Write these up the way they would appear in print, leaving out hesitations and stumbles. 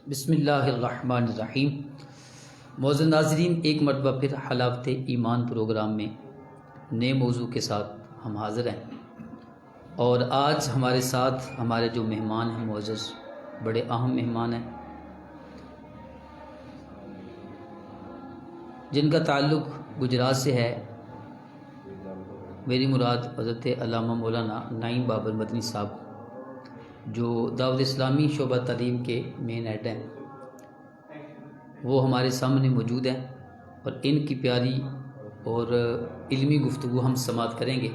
بسم اللہ الرحمن الرحیم۔ معزز ناظرین، ایک مرتبہ پھر حلاوت ایمان پروگرام میں نئے موضوع کے ساتھ ہم حاضر ہیں، اور آج ہمارے ساتھ ہمارے جو مہمان ہیں معزز، بڑے اہم مہمان ہیں جن کا تعلق گجرات سے ہے۔ میری مراد حضرت علامہ مولانا نعیم بابر مدنی صاحب، جو دعوت اسلامی شعبہ تعلیم کے مین ہیڈ ہیں، وہ ہمارے سامنے موجود ہیں، اور ان کی پیاری اور علمی گفتگو ہم سماعت کریں گے۔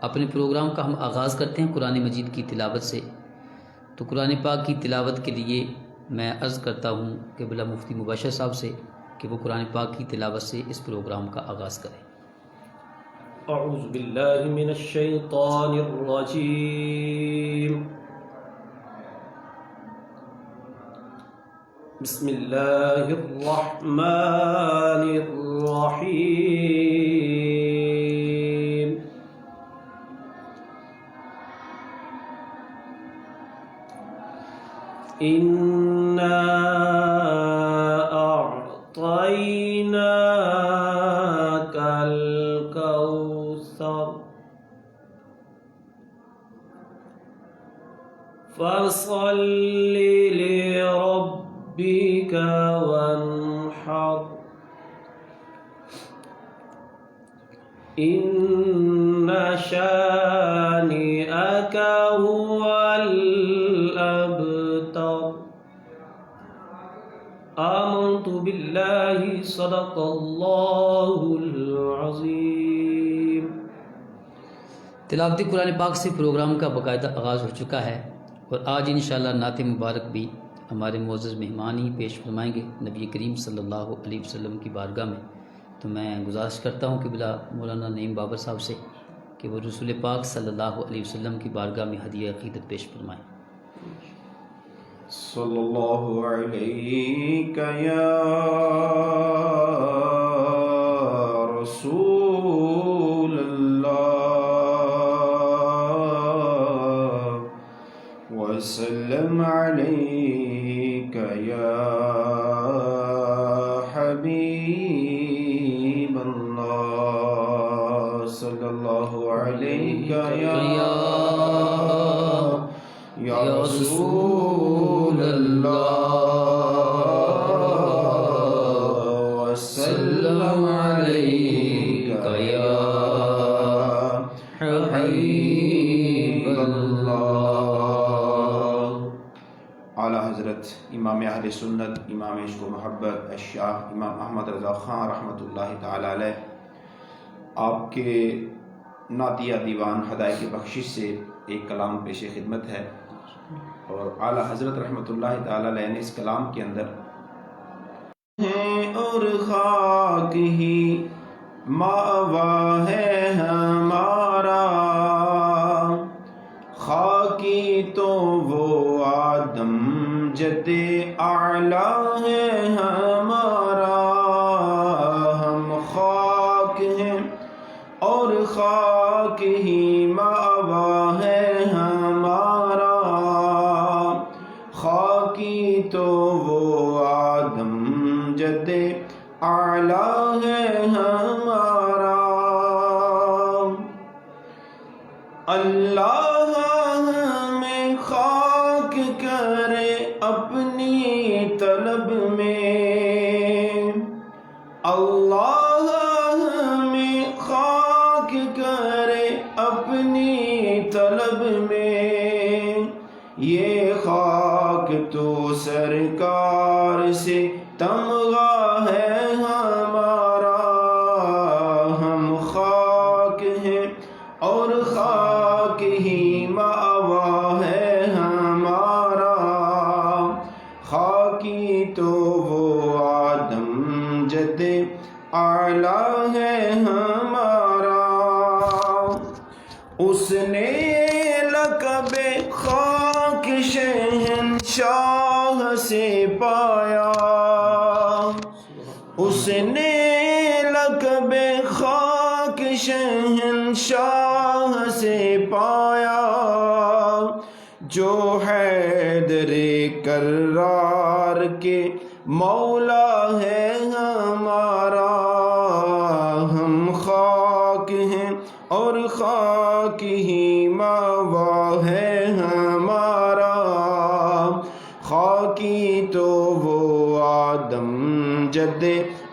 اپنے پروگرام کا ہم آغاز کرتے ہیں قرآن مجید کی تلاوت سے۔ تو قرآن پاک کی تلاوت کے لیے میں عرض کرتا ہوں کہ بلا مفتی مبشر صاحب سے کہ وہ قرآن پاک کی تلاوت سے اس پروگرام کا آغاز کریں۔ اعوذ باللہ من الشیطان الرجیم، بسم اللہ الرحمن الرحیم۔ انا اعطیناک الکوثر فصل لربك وانحر إن شانئك هو الأبتر۔ آمنت بالله صدق الله العظيم۔ تلاوت قرآن پاک سے پروگرام کا باقاعدہ آغاز ہو چکا ہے، اور آج انشاءاللہ نعت مبارک بھی ہمارے معزز مہمان ہی پیش فرمائیں گے نبی کریم صلی اللہ علیہ وسلم کی بارگاہ میں۔ تو میں گزارش کرتا ہوں کہ بلا مولانا نعیم بابر صاحب سے کہ وہ رسول پاک صلی اللہ علیہ وسلم کی بارگاہ میں ہدیہ عقیدت پیش فرمائیں۔ صلی اللہ علیک یا رسول اللہ وسلم علیک یا حبیب اللہ، صلی اللہ علیک یا رسول اللہ وسلم علیک یا حبیب اللہ۔ اعلیٰ حضرت امام اہل سنت، امام عشق و محبت الشاہ امام احمد رضا خان رحمۃ اللہ تعالی علیہ، آپ کے نعتیہ دیوان ہدایت بخشش سے ایک کلام پیش خدمت ہے، اور اعلیٰ حضرت رحمۃ اللہ تعالی علیہ نے اس کلام کے اندر ہیں اور خاک ہی ماوا ہے ہمارا، خاکی تو وہ آدم جد اعلیٰ ہے ہمارا، ہم خاک ہیں اور خاک ہی ماوا ہے ہمارا، خاکی تو وہ آدم جد اعلیٰ ہے ہمارا۔ اللہ ہمیں خاک کرے اپنی طلب میں، اللہ ہمیں خاک کرے اپنی طلب میں، یہ خاک تو سرکار سے تمغہ ہے ہمارا، ہم خاک ہیں اور خاک ہی ماوا ہے ہمارا، خاکی تو وہ آدم جد اعلیٰ ہے ہمارا۔ اس نے لقب خاک شہنشاہ سے پایا، اس نے لقب خاک شہنشاہ سے پایا، جو حیدر کرار کے مولا ہے ہمارا، ہم خاک ہیں اور خاک ہی ماوا ہے ہمارا، خاکی تو وہ آدم جد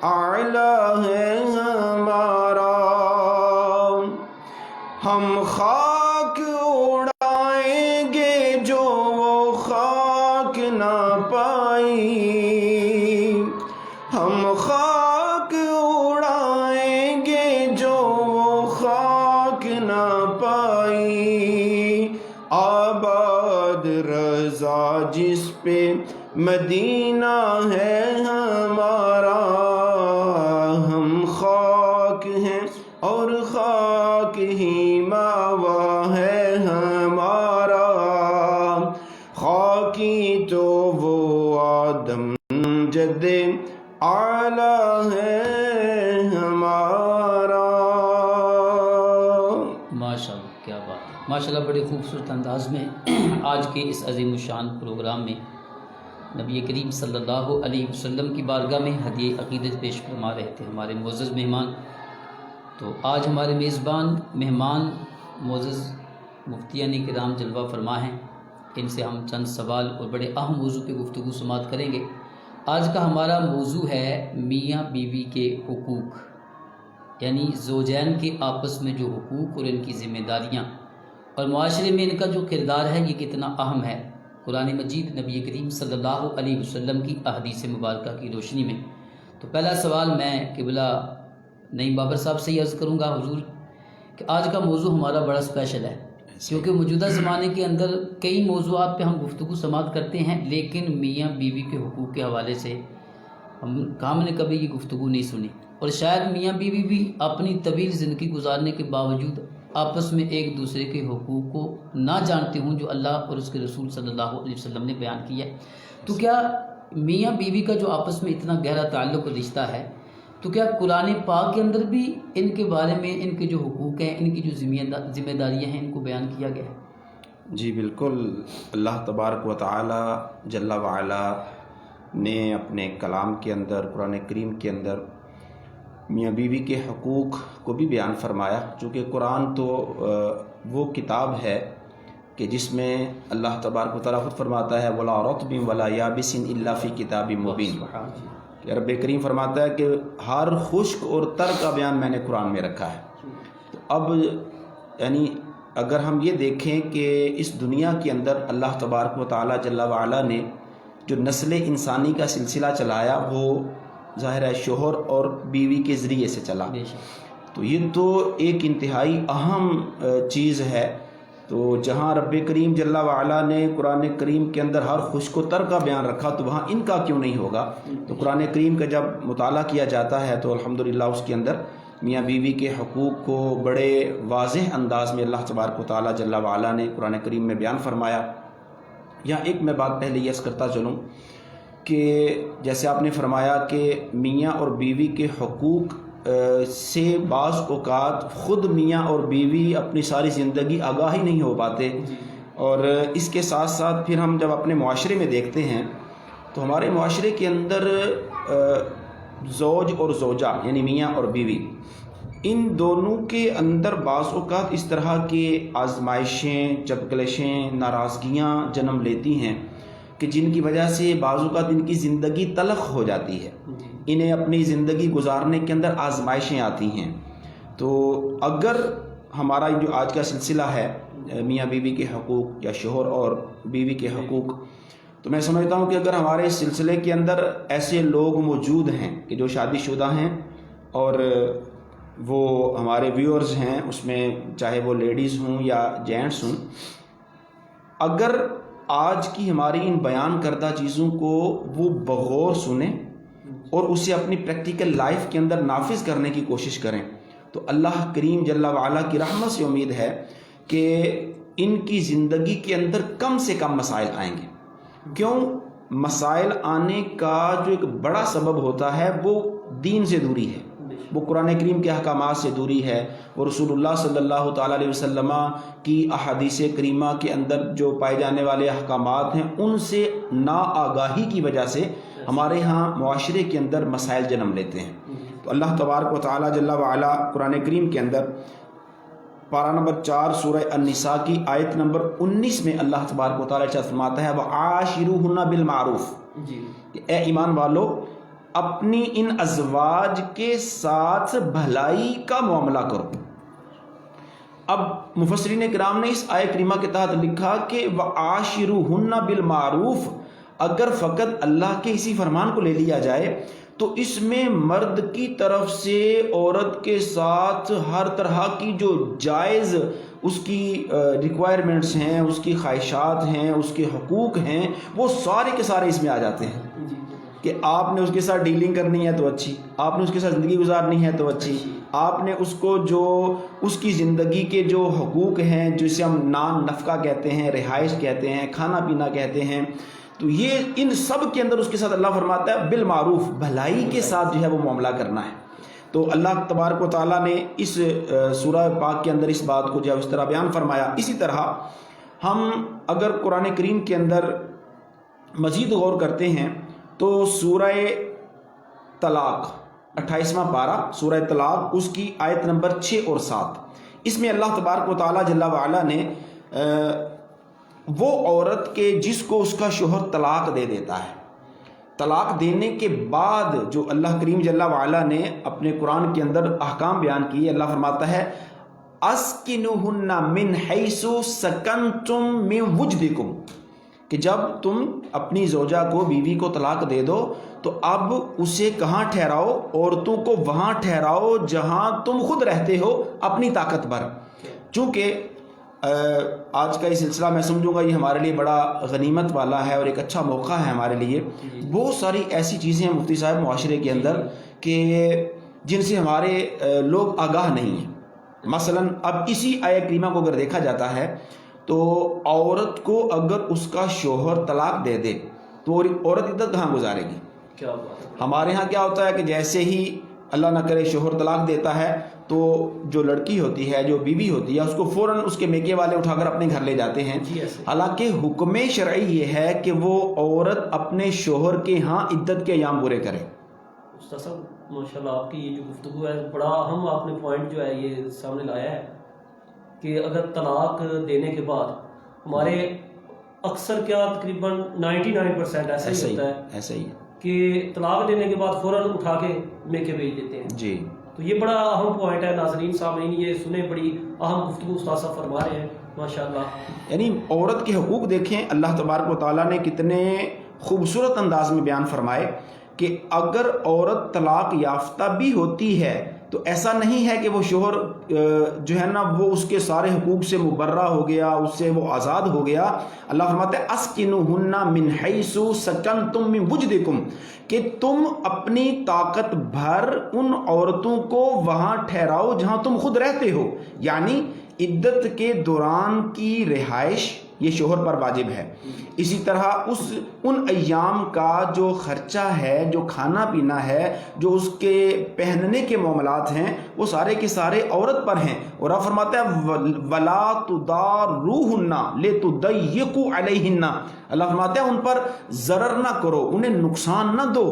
اعلیٰ ہے ہمارا، ہم خاک اڑائیں گے جو وہ خاک نہ پائی، ہم خاک اڑائیں گے جو وہ خاک نہ پائی، آباد رضا جس پہ مدینہ ہے ہمارا، ہم خاک ہیں اور خاک ہی ماوا ہے ہمارا، خاکی تو وہ آدم جد اعلیٰ ہے ہمارا۔ ماشاء اللہ، کیا بات ہے، ماشاء اللہ، بڑے خوبصورت انداز میں آج کے اس عظیم الشان پروگرام میں نبی کریم صلی اللہ علیہ وسلم کی بارگاہ میں ہدیہ عقیدت پیش فرما رہے تھے ہمارے معزز مہمان۔ تو آج ہمارے میزبان مہمان معزز مفتیان کرام جلوہ فرما ہیں، ان سے ہم چند سوال اور بڑے اہم موضوع پہ گفتگو سماعت کریں گے۔ آج کا ہمارا موضوع ہے میاں بیوی کے حقوق، یعنی زوجین کے آپس میں جو حقوق اور ان کی ذمہ داریاں اور معاشرے میں ان کا جو کردار ہے یہ کتنا اہم ہے قرآن مجید، نبی کریم صلی اللہ علیہ وسلم کی احادیث مبارکہ کی روشنی میں۔ تو پہلا سوال میں قبلہ نعیم بابر صاحب سے ہی عرض کروں گا حضور کہ آج کا موضوع ہمارا بڑا اسپیشل ہے، کیونکہ موجودہ زمانے کے اندر کئی موضوعات پہ ہم گفتگو سماعت کرتے ہیں، لیکن میاں بیوی کے حقوق کے حوالے سے ہم نے کبھی یہ گفتگو نہیں سنی، اور شاید میاں بیوی بھی اپنی طویل زندگی گزارنے کے باوجود آپس میں ایک دوسرے کے حقوق کو نہ جانتے ہوں جو اللہ اور اس کے رسول صلی اللہ علیہ وسلم نے بیان کیا ہے۔ تو کیا میاں بیوی کا جو آپس میں اتنا گہرا تعلق اور رشتہ ہے، تو کیا قرآن پاک کے اندر بھی ان کے بارے میں ان کے جو حقوق ہیں، ان کی جو ذمہ داریاں ہیں، ان کو بیان کیا گیا ہے؟ جی بالکل، اللہ تبارک و تعالی جل وعلا نے اپنے کلام کے اندر، قرآن کریم کے اندر میاں بیوی کے حقوق کو بھی بیان فرمایا، چونکہ قرآن تو وہ کتاب ہے کہ جس میں اللہ تبارک و تعالیٰ خود فرماتا ہے وَلَا رَطْبٍ وَلَا يَابِسٍ إِلَّا فِي كِتَابٍ مُبِينٍ، کہ رب کریم فرماتا ہے کہ ہر خشک اور تر کا بیان میں نے قرآن میں رکھا ہے۔ تو اب یعنی اگر ہم یہ دیکھیں کہ اس دنیا کے اندر اللہ تبارک و تعالیٰ جل وعلا نے جو نسل انسانی کا سلسلہ چلایا وہ ظاہر ہے شوہر اور بیوی کے ذریعے سے چلا، تو یہ تو ایک انتہائی اہم چیز ہے۔ تو جہاں رب کریم جل وعلا نے قرآن کریم کے اندر ہر خشک و تر کا بیان رکھا تو وہاں ان کا کیوں نہیں ہوگا؟ تو قرآن کریم کا جب مطالعہ کیا جاتا ہے تو الحمدللہ اس کے اندر میاں بیوی کے حقوق کو بڑے واضح انداز میں اللہ تبارک و تعالیٰ جل وعلا نے قرآن کریم میں بیان فرمایا۔ یہاں ایک میں بات پہلے یہ عرض کرتا چلوں کہ جیسے آپ نے فرمایا کہ میاں اور بیوی کے حقوق سے بعض اوقات خود میاں اور بیوی اپنی ساری زندگی آگاہ ہی نہیں ہو پاتے، اور اس کے ساتھ ساتھ پھر ہم جب اپنے معاشرے میں دیکھتے ہیں تو ہمارے معاشرے کے اندر زوج اور زوجہ یعنی میاں اور بیوی، ان دونوں کے اندر بعض اوقات اس طرح کے آزمائشیں، چپکلشیں، ناراضگیاں جنم لیتی ہیں کہ جن کی وجہ سے بعض اوقات ان کی زندگی تلخ ہو جاتی ہے، انہیں اپنی زندگی گزارنے کے اندر آزمائشیں آتی ہیں۔ تو اگر ہمارا جو آج کا سلسلہ ہے میاں بیوی کے حقوق یا شوہر اور بیوی کے حقوق، تو میں سمجھتا ہوں کہ اگر ہمارے اس سلسلے کے اندر ایسے لوگ موجود ہیں کہ جو شادی شدہ ہیں اور وہ ہمارے ویورز ہیں، اس میں چاہے وہ لیڈیز ہوں یا جینٹس ہوں، اگر آج کی ہماری ان بیان کردہ چیزوں کو وہ بغور سنیں اور اسے اپنی پریکٹیکل لائف کے اندر نافذ کرنے کی کوشش کریں تو اللہ کریم جل وعلا کی رحمت سے امید ہے کہ ان کی زندگی کے اندر کم سے کم مسائل آئیں گے۔ کیوں؟ مسائل آنے کا جو ایک بڑا سبب ہوتا ہے وہ دین سے دوری ہے، وہ قرآن کریم کے احکامات سے دوری ہے، وہ رسول اللہ صلی اللہ تعالیٰ علیہ وسلم کی احادیث کریمہ کے اندر جو پائے جانے والے احکامات ہیں ان سے ناآگاہی کی وجہ سے ہمارے ہاں معاشرے کے اندر مسائل جنم لیتے ہیں۔ تو اللہ تبارک و تعالیٰ جل وعلا قرآن کریم کے اندر پارہ نمبر 4 سورہ النساء کی آیت نمبر 19 میں اللہ تبارک و تعالیٰ ارشاد فرماتا ہے وَعَاشِرُوهُنَّ بِالْمَعْرُوفِ کہ اے ایمان والو اپنی ان ازواج کے ساتھ بھلائی کا معاملہ کرو۔ اب مفسرین کرام نے اس آیت کریمہ کے تحت لکھا کہ وَعَاشِرُوهُنَّ بِالْمَعْرُوفِ اگر فقط اللہ کے اسی فرمان کو لے لیا جائے تو اس میں مرد کی طرف سے عورت کے ساتھ ہر طرح کی جو جائز اس کی ریکوائرمنٹس ہیں، اس کی خواہشات ہیں، اس کے حقوق ہیں، وہ سارے کے سارے اس میں آ جاتے ہیں کہ آپ نے اس کے ساتھ ڈیلنگ کرنی ہے تو اچھی، آپ نے اس کے ساتھ زندگی گزارنی ہے تو اچھی، آپ نے اس کو جو اس کی زندگی کے جو حقوق ہیں جسے ہم نان نفقہ کہتے ہیں، رہائش کہتے ہیں، کھانا پینا کہتے ہیں، تو یہ ان سب کے اندر اس کے ساتھ اللہ فرماتا ہے بالمعروف، بھلائی کے ساتھ جو ہے وہ معاملہ کرنا ہے۔ تو اللہ تبارک و تعالیٰ نے اس سورہ پاک کے اندر اس بات کو جو ہے اس طرح بیان فرمایا۔ اسی طرح ہم اگر قرآن کریم کے اندر مزید غور کرتے ہیں تو سورہ طلاق 28واں پارہ سورہ طلاق اس کی آیت نمبر 6 اور 7، اس میں اللہ تبارک و تعالیٰ جل وعلا نے وہ عورت کے جس کو اس کا شوہر طلاق دے دیتا ہے، طلاق دینے کے بعد جو اللہ کریم جل وعلا نے اپنے قرآن کے اندر احکام بیان کیے، اللہ فرماتا ہے اسکنوہن من حیث سکنتم من وجدکم کہ جب تم اپنی زوجہ کو، بیوی کو طلاق دے دو تو اب اسے کہاں ٹھہراؤ؟ عورتوں کو وہاں ٹھہراؤ جہاں تم خود رہتے ہو اپنی طاقت پر۔ چونکہ آج کا یہ سلسلہ میں سمجھوں گا یہ ہمارے لیے بڑا غنیمت والا ہے اور ایک اچھا موقع ہے ہمارے لیے۔ بہت ساری ایسی چیزیں ہیں مفتی صاحب معاشرے کے اندر کہ جن سے ہمارے لوگ آگاہ نہیں ہیں۔ مثلا اب اسی آیت کریمہ کو اگر دیکھا جاتا ہے تو عورت کو اگر اس کا شوہر طلاق دے دے تو عورت عدت کہاں گزارے گی؟ کیا بات ہے؟ ہمارے ہاں کیا ہوتا ہے کہ جیسے ہی اللہ نہ کرے شوہر طلاق دیتا ہے تو جو لڑکی ہوتی ہے، جو بیوی ہوتی ہے، اس کو فوراً اس کے میکے والے اٹھا کر اپنے گھر لے جاتے ہیں۔ حالانکہ حکم شرعی یہ ہے کہ وہ عورت اپنے شوہر کے ہاں عدت کے ایام پورے کرے۔ استاد صاحب ماشاءاللہ آپ کی یہ جو گفتگو ہے بڑا اہم آپ نے پوائنٹ جو ہے یہ سامنے لایا ہے کہ اگر طلاق دینے کے بعد ہمارے اکثر کیا تقریباً 99% ایسا ہی ہوتا ہے، ایسا ہی کہ طلاق دینے کے بعد فوراً اٹھا کے میکے بھیج دیتے ہیں۔ جی تو یہ بڑا اہم پوائنٹ ہے، ناظرین سامعین یہ سنیں، بڑی اہم گفتگو استاد صاحب فرما رہے ہیں ماشاءاللہ۔ یعنی عورت کے حقوق دیکھیں اللہ تبارک و تعالیٰ نے کتنے خوبصورت انداز میں بیان فرمائے کہ اگر عورت طلاق یافتہ بھی ہوتی ہے تو ایسا نہیں ہے کہ وہ شوہر جو ہے نا وہ اس کے سارے حقوق سے مبرہ ہو گیا، اس سے وہ آزاد ہو گیا۔ اللہ فرماتے ہیں اسکنوہن من حیث سکنتم من وجدکم کہ تم اپنی طاقت بھر ان عورتوں کو وہاں ٹھہراؤ جہاں تم خود رہتے ہو، یعنی عدت کے دوران کی رہائش یہ شوہر پر واجب ہے۔ اسی طرح ان ایام کا جو خرچہ ہے، جو کھانا پینا ہے، جو اس کے پہننے کے معاملات ہیں، وہ سارے کے سارے عورت پر ہیں۔ اور آپ فرماتے ہیں وَلَا تُضَارُّوهُنَّ لِتُضَيِّقُوا عَلَيْهِنَّ اللہ فرماتے ہیں ان پر ضرر نہ کرو، انہیں نقصان نہ دو۔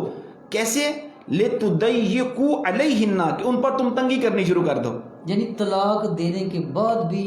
کیسے؟ لِتُضَيِّقُوا عَلَيْهِنَّ کہ ان پر تم تنگی کرنی شروع کر دو، یعنی طلاق دینے کے بعد بھی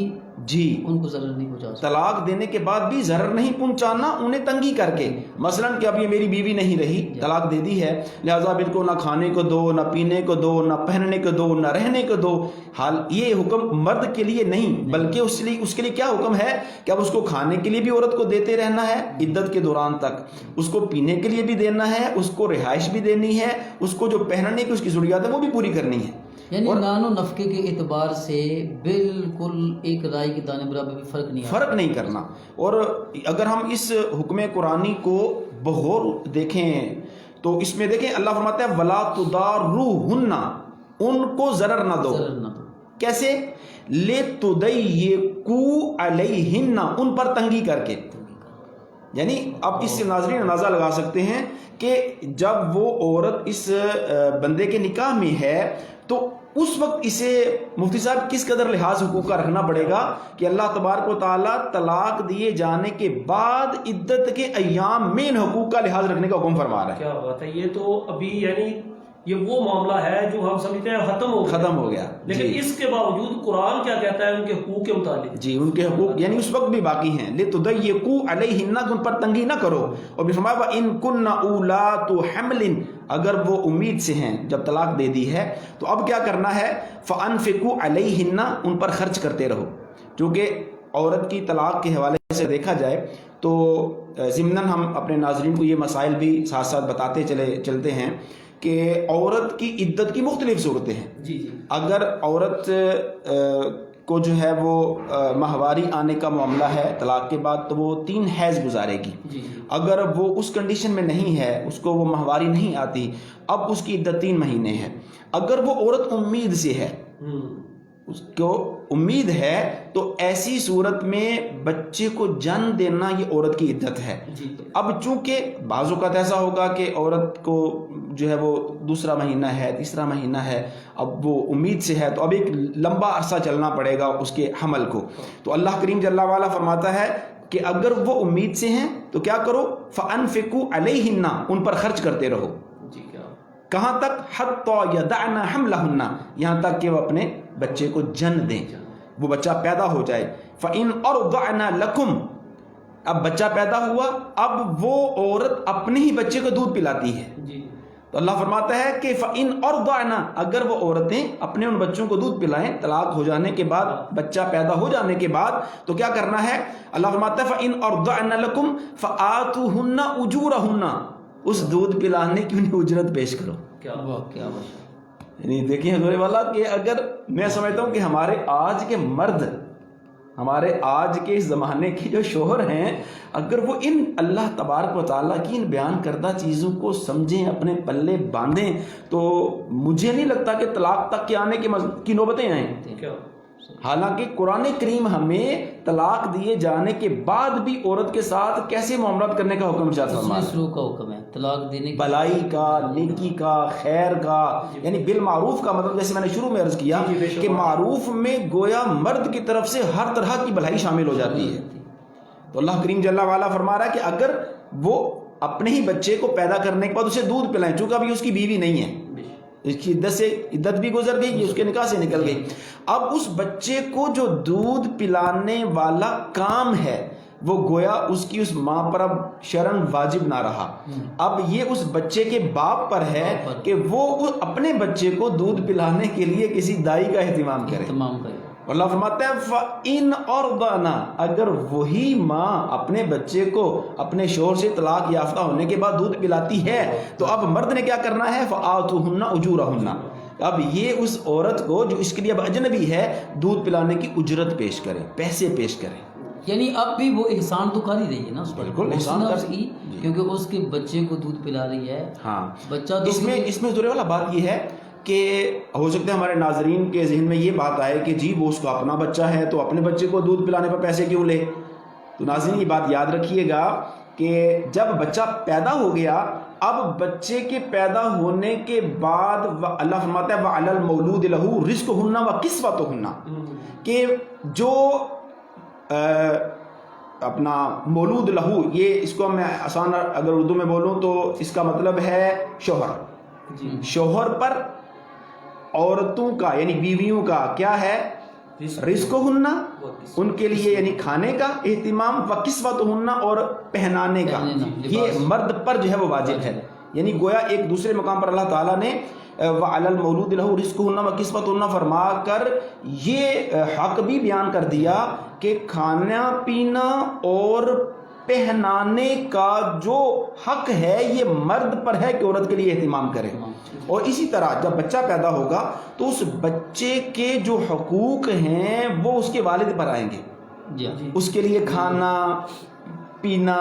جی ان کو ضرر نہیں پہنچا سکتا، طلاق دینے کے بعد بھی ضرر نہیں پہنچانا، انہیں تنگی کر کے۔ مثلا کہ اب یہ میری بیوی نہیں رہی، طلاق دے دی ہے، لہذا اب ان کو نہ کھانے کو دو، نہ پینے کو دو، نہ پہننے کو دو، نہ رہنے کو دو۔ حال یہ حکم مرد کے لیے نہیں بلکہ اس کے لیے کیا حکم ہے کہ اب اس کو کھانے کے لیے بھی عورت کو دیتے رہنا ہے عدت کے دوران تک، اس کو پینے کے لیے بھی دینا ہے، اس کو رہائش بھی دینی ہے، اس کو جو پہننے کی اس کی ضروریات ہے وہ بھی پوری کرنی ہے۔ یعنی نان و نفقے کے اعتبار سے بالکل ایک رائے کے دانے برابر بھی فرق نہیں کرنا۔ اور اگر ہم اس حکم قرآنی کو بغور دیکھیں تو اس میں دیکھیں اللہ فرماتا ہے وَلَا تُضَارُّوهُنَّ ان کو ضرر نہ دو۔ کیسے؟ لِتُضَيِّقُوا عَلَيْهِنَّ ان پر تنگی کر کے۔ یعنی اب اس سے ناظرین اندازہ لگا سکتے ہیں کہ جب وہ عورت اس بندے کے نکاح میں ہے تو اس وقت اسے مفتی صاحب کس قدر لحاظ حقوق کا رکھنا پڑے گا کہ اللہ تبارک و تعالیٰ طلاق دیے جانے کے بعد عدت کے ایام میں ان حقوق کا لحاظ رکھنے کا حکم فرما رہا ہے. کیا بات ہے. یہ تو ابھی یعنی یہ وہ معاملہ ہے جو ہم سمجھتے ہیں ختم ہو گیا. لیکن جی. اس کے باوجود قرآن کیا کہتا ہے ان کے حقوق کے متعلق؟ جی ان کے حقوق یعنی اس وقت بھی باقی ہیں. لِتُضَيِّقُوا عَلَيْهِنَّ ان پر تنگی نہ کرو. اور بھی فرمایا وَإِن كُنَّ أُولَاتُ حَمْلٍ اگر وہ امید سے ہیں جب طلاق دے دی ہے تو اب کیا کرنا ہے فَأَنفِقُوا عَلَيْهِنَّ ان پر خرچ کرتے رہو. چونکہ عورت کی طلاق کے حوالے سے دیکھا جائے تو ضمناً ہم اپنے ناظرین کو یہ مسائل بھی ساتھ ساتھ بتاتے چلتے ہیں کہ عورت کی عدت کی مختلف صورتیں ہیں. جی جی. اگر عورت کو جو ہے وہ ماہواری آنے کا معاملہ ہے طلاق کے بعد تو وہ 3 حیض گزارے گی. جی. اگر وہ اس کنڈیشن میں نہیں ہے, اس کو وہ ماہواری نہیں آتی, اب اس کی عدت 3 مہینے ہے. اگر وہ عورت امید سے ہے, اس کو امید ہے, تو ایسی صورت میں بچے کو جنم دینا یہ عورت کی عدت ہے. اب چونکہ بعض اوقات ایسا ہوگا کہ عورت کو جو ہے وہ دوسرا مہینہ ہے, تیسرا مہینہ ہے, اب وہ امید سے ہے, تو اب ایک لمبا عرصہ چلنا پڑے گا اس کے حمل کو. تو اللہ کریم جل وعلا فرماتا ہے کہ اگر وہ امید سے ہیں تو کیا کرو فَأَنفِقُوا عَلَيْهِنَّ ان پر خرچ کرتے رہو. کہاں تک حَتَّى يَدَعْنَ حَمْلَهُنَّ یہاں تک کہ وہ اپنے بچے کو جنم دیں, وہ بچہ پیدا ہو جائے. فَإِنْ أَرْضَعْنَ لَكُمْ اب بچہ پیدا ہوا, اب وہ عورت اپنے ہی بچے کو دودھ پلاتی ہے. تو اللہ فرماتا ہے کہ فَإِنْ أَرْضَعْنَ اگر وہ عورتیں اپنے ان بچوں کو دودھ پلائیں طلاق ہو جانے کے بعد, بچہ پیدا ہو جانے کے بعد, تو کیا کرنا ہے. اللہ فرماتا ہے فَإِنْ أَرْضَعْنَ لَكُمْ فَآتُوهُنَّ أُجُورَهُنَّ اس دودھ پلانے کی انہیں اجرت پیش کرو. کیا یعنی دیکھیں حضور والا کہ اگر میں سمجھتا ہوں کہ ہمارے آج کے مرد, ہمارے آج کے اس زمانے کے جو شوہر ہیں, اگر وہ ان اللہ تبارک و تعالیٰ کی ان بیان کردہ چیزوں کو سمجھیں, اپنے پلے باندھیں, تو مجھے نہیں لگتا کہ طلاق تک کے آنے کی نوبتیں آئیں. حالانکہ قرآن کریم ہمیں طلاق دیے جانے کے بعد بھی عورت کے ساتھ کیسے معاملات کرنے کا حکم ارشاد فرمایا ہے. کا حکم ہے طلاق دینے کی, بلائی کا, نیکی کا, خیر کا, یعنی بالمعروف کا مطلب جیسے میں نے شروع میں عرض کیا کہ معروف میں گویا مرد کی طرف سے ہر طرح کی بھلائی شامل ہو جاتی ہے. تو اللہ کریم جل وعلا فرما رہا ہے کہ اگر وہ اپنے ہی بچے کو پیدا کرنے کے بعد اسے دودھ پلائیں, چونکہ ابھی اس کی بیوی نہیں ہے, اس کی عدت بھی گزر گئی, یہ اس کے نکاح سے نکل گئی, اب اس بچے کو جو دودھ پلانے والا کام ہے وہ گویا اس کی اس ماں پر اب شرعاً واجب نہ رہا. اب یہ اس بچے کے باپ پر ہے کہ وہ اپنے بچے کو دودھ پلانے کے لیے کسی دائی کا اہتمام کرے. اللہ فرماتا ہے فَإِنْ أَرْضَعْنَ اگر وہی ماں اپنے بچے کو اپنے شوہر سے طلاق یافتہ ہونے کے بعد دودھ پلاتی ہے, تو اب مرد نے کیا کرنا ہے فَآتُوهُنَّ أُجُورَهُنَّ اب یہ اس عورت کو جو اس کے لیے اب اجنبی ہے دودھ پلانے کی اجرت پیش کرے, پیسے پیش کرے. یعنی اب بھی وہ احسان تو کر ہی رہی ہے نا, بالکل احسان کر کی, کیونکہ اس کے بچے کو دودھ پلا رہی ہے. ہاں بچہ اس میں ضروری والا بات یہ ہے کہ ہو سکتا ہے ہمارے ناظرین کے ذہن میں یہ بات آئے کہ جی وہ اس کا اپنا بچہ ہے تو اپنے بچے کو دودھ پلانے پر پیسے کیوں لے. تو ناظرین یہ بات یاد رکھیے گا کہ جب بچہ پیدا ہو گیا, اب بچے کے پیدا ہونے کے بعد اللہ فرماتا ہے وَعَلَى الْمَوْلُودِ لَهُ رِزْقُهُنَّ وَكِسْوَتُهُنَّ کہ جو اپنا مولود لہو, یہ اس کو میں آسان اگر اردو میں بولوں تو اس کا مطلب ہے شوہر. شوہر پر عورتوں کا یعنی بیویوں کا کیا ہے رزق ہننا, ان کے لیے یعنی کھانے کا اہتمام, وقسوت ہننا اور پہنانے کا, یہ مرد پر جو ہے وہ واجب ہے. یعنی گویا ایک دوسرے مقام پر اللہ تعالیٰ نے وَعَلَى الْمَوْلُودِ لَهُ رِزْقُهُنَّ وَكِسْوَتُهُنَّ فرما کر یہ حق بھی بیان کر دیا کہ کھانا پینا اور پہنانے کا جو حق ہے یہ مرد پر ہے کہ عورت کے لیے اہتمام کرے. اور اسی طرح جب بچہ پیدا ہوگا تو اس بچے کے جو حقوق ہیں وہ اس کے والد پر آئیں گے. اس کے لیے کھانا پینا,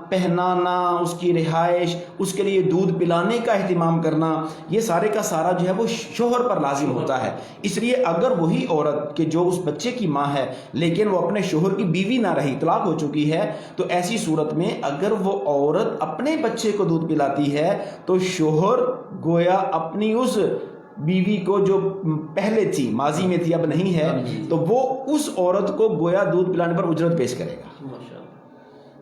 پہنانا, اس کی رہائش, اس کے لیے دودھ پلانے کا اہتمام کرنا, یہ سارے کا سارا جو ہے وہ شوہر پر لازم ہوتا ہے. اس لیے اگر وہی عورت کہ جو اس بچے کی ماں ہے لیکن وہ اپنے شوہر کی بیوی نہ رہی, طلاق ہو چکی ہے, تو ایسی صورت میں اگر وہ عورت اپنے بچے کو دودھ پلاتی ہے تو شوہر گویا اپنی اس بیوی کو جو پہلے تھی ماضی میں تھی اب نہیں ہے تو وہ اس عورت کو گویا دودھ پلانے پر اجرت پیش کرے گا.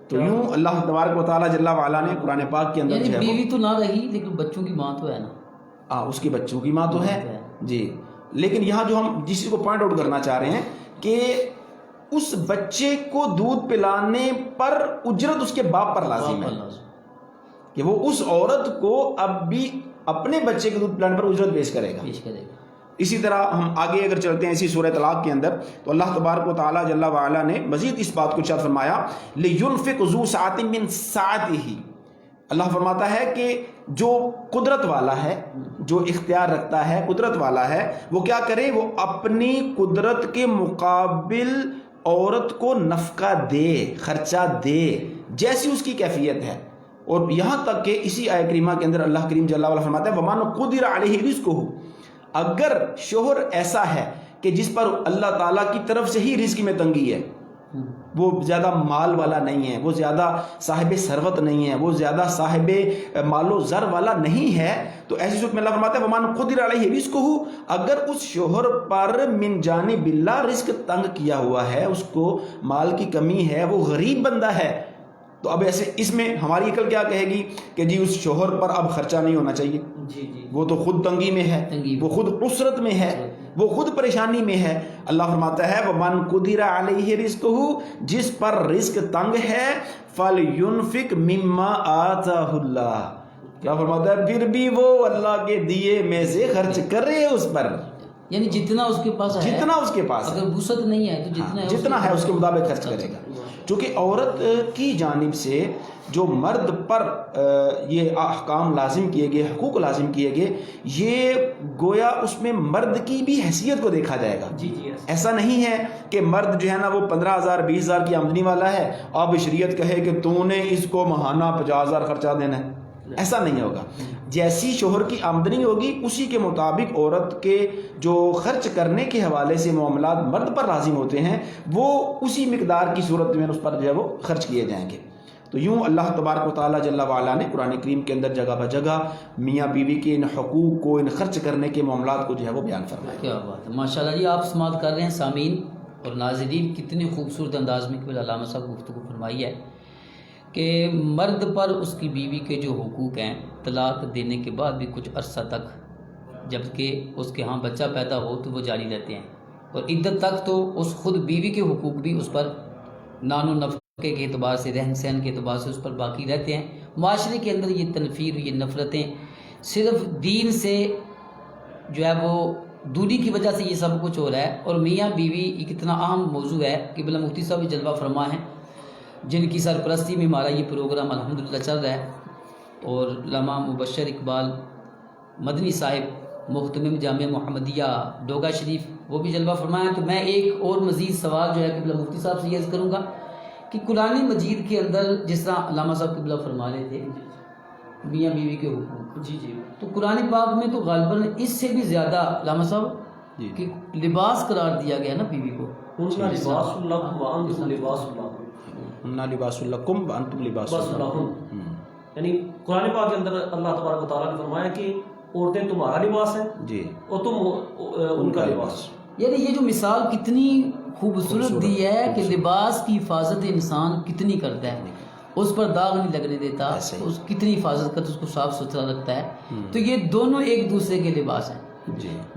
تو یوں اللہ تبارک و تعالیٰ جل وعلا نے قرآن پاک کے اندر بیوی تو نہ رہی لیکن بچوں کی ماں تو ہے نا. اس کے بچوں کی ماں تو ہے جی. لیکن یہاں جو ہم جس کو پوائنٹ آؤٹ کرنا چاہ رہے ہیں کہ اس بچے کو دودھ پلانے پر اجرت اس کے باپ پر لازم ہے کہ وہ اس عورت کو اب بھی اپنے بچے کے دودھ پلانے پر اجرت پیش کرے گا. اسی طرح ہم آگے اگر چلتے ہیں اسی سورہ طلاق کے اندر تو اللہ تبارک و تعالیٰ جل وعلا نے مزید اس بات کو ارشاد فرمایا لِيُنْفِقْ ذُو سَعَةٍ مِّن سَعَتِهِ. اللہ فرماتا ہے کہ جو قدرت والا ہے, جو اختیار رکھتا ہے, قدرت والا ہے, وہ کیا کرے, وہ اپنی قدرت کے مقابل عورت کو نفقہ دے, خرچہ دے, جیسی اس کی کیفیت ہے. اور یہاں تک کہ اسی آیہ کریمہ کے اندر اللہ کریم جل وعلا فرماتا ہے وَمَنْ قُدِرَ عَلَيْهِ رِزْقُهُ, اگر شوہر ایسا ہے کہ جس پر اللہ تعالیٰ کی طرف سے ہی رزق میں تنگی ہے, وہ زیادہ مال والا نہیں ہے, وہ زیادہ صاحب ثروت نہیں ہے, وہ زیادہ صاحب مال و زر والا نہیں ہے, تو ایسی صورت میں اللہ فرماتا ہے وَمَنْ قُدِرَ عَلَيْهِ رِزْقُهُ, اگر اس شوہر پر من جانب اللہ رزق تنگ کیا ہوا ہے, اس کو مال کی کمی ہے, وہ غریب بندہ ہے, تو اب ایسے اس میں ہماری عقل کیا کہے گی کہ جی اس شوہر پر اب خرچہ نہیں ہونا چاہیے, وہ تو خود تنگی میں ہے, وہ خود عسرت میں ہے, وہ خود پریشانی میں ہے. اللہ فرماتا ہے وَمَنْ قُدِرَ عَلَيْهِ رِزْقُهُ, جس پر رزق تنگ ہے فَلْيُنْفِقْ مِمَّا آتَاهُ اللَّهُ, کیا فرماتا ہے پھر بھی وہ اللہ کے دیے میں سے خرچ کرے اس پر, یعنی جتنا اس کے پاس ہے, جتنا اس کے پاس, اگر وسعت نہیں ہے تو جتنا ہے اس کے مطابق خرچ کرے گا. چونکہ عورت کی جانب سے جو مرد پر یہ احکام لازم کیے گئے, حقوق لازم کیے گئے, یہ گویا اس میں مرد کی بھی حیثیت کو دیکھا جائے گا. ایسا نہیں ہے کہ مرد جو ہے نا وہ 15,000 20,000 کی آمدنی والا ہے, اب شریعت کہے کہ تو نے اس کو ماہانہ 50,000 خرچہ دینا ہے, ایسا نہیں ہوگا. جیسی شوہر کی آمدنی ہوگی اسی کے مطابق عورت کے جو خرچ کرنے کے حوالے سے معاملات مرد پر لازم ہوتے ہیں وہ اسی مقدار کی صورت میں اس پر جو ہے وہ خرچ کیے جائیں گے. تو یوں اللہ تبارک و تعالیٰ جل وعلا نے قرآن کریم کے اندر جگہ بجگہ میاں بیوی کے ان حقوق کو, ان خرچ کرنے کے معاملات کو جو ہے وہ بیان فرمایا. کیا بات ہے, ماشاء اللہ جی. آپ سماعت کر رہے ہیں سامعین اور ناظرین, کتنے خوبصورت انداز میں قبل علامہ صاحب گفتگو فرمائی ہے کہ مرد پر اس کی بیوی کے جو حقوق ہیں طلاق دینے کے بعد بھی کچھ عرصہ تک, جب کہ اس کے ہاں بچہ پیدا ہو تو وہ جاری رہتے ہیں, اور عدت تک تو اس خود بیوی کے حقوق بھی اس پر نان و نفقے کے اعتبار سے, رہن سہن کے اعتبار سے اس پر باقی رہتے ہیں. معاشرے کے اندر یہ تنفیر, یہ نفرتیں صرف دین سے جو ہے وہ دوری کی وجہ سے یہ سب کچھ ہو رہا ہے. اور میاں بیوی ایک اتنا اہم موضوع ہے کہ قبلہ مفتی صاحب جلوہ فرما ہیں جن کی سرپرستی میں ہمارا یہ پروگرام الحمدللہ چل رہا ہے, اور علامہ مبشر اقبال مدنی صاحب محتمم جامعہ محمدیہ ڈوگا شریف وہ بھی جلوہ فرمایا. تو میں ایک اور مزید سوال جو ہے قبلہ مفتی صاحب سے یہ عرض کروں گا کہ قرآن مجید کے اندر جس طرح علامہ صاحب قبلہ فرما رہے تھے میاں بیوی کے حقوق, تو قرآن پاک میں تو غالباً اس سے بھی زیادہ علامہ صاحب کہ لباس قرار دیا گیا نا بیوی کو, لباس لکم وانتم لباس لہم, یعنی قرآن پاک کے اندر اللہ تبارک و تعالیٰ نے فرمایا کہ عورتیں تمہارا لباس ہیں جی اور تم ان کا لباس. یعنی یہ جو مثال کتنی خوبصورت دی ہے کہ لباس کی حفاظت انسان کتنی کرتا ہے, اس پر داغ نہیں لگنے دیتا, اس کتنی حفاظت کرتا, اس کو صاف ستھرا رکھتا ہے. تو یہ دونوں ایک دوسرے کے لباس ہیں,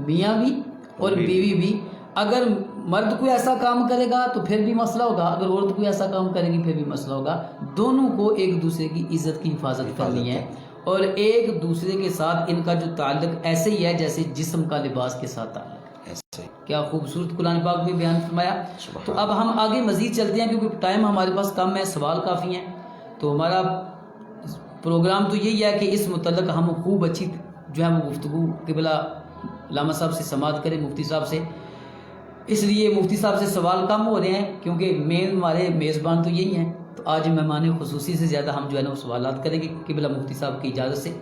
میاں بھی اور بیوی بھی. اگر مرد کوئی ایسا کام کرے گا تو پھر بھی مسئلہ ہوگا, اگر عورت کوئی ایسا کام کرے گی پھر بھی مسئلہ ہوگا. دونوں کو ایک دوسرے کی عزت کی حفاظت کرنی ہے, اور ایک دوسرے کے ساتھ ان کا جو تعلق ایسے ہی ہے جیسے جسم کا لباس کے ساتھ تعلق. کیا خوبصورت قرآن پاک میں بیان فرمایا. تو اب ہم آگے مزید چلتے ہیں کیونکہ ٹائم ہمارے پاس کم ہے, سوال کافی ہیں. تو ہمارا پروگرام تو یہی ہے کہ اس متعلق ہم خوب اچھی جو ہے وہ گفتگو قبلہ علامہ صاحب سے سماعت کریں, مفتی صاحب سے. اس لیے مفتی صاحب سے سوال کم ہو رہے ہیں کیونکہ مین ہمارے میزبان تو یہی ہیں. تو آج مہمان خصوصی سے زیادہ ہم جو ہے نا وہ سوالات کریں گے قبلہ مفتی صاحب کی اجازت سے.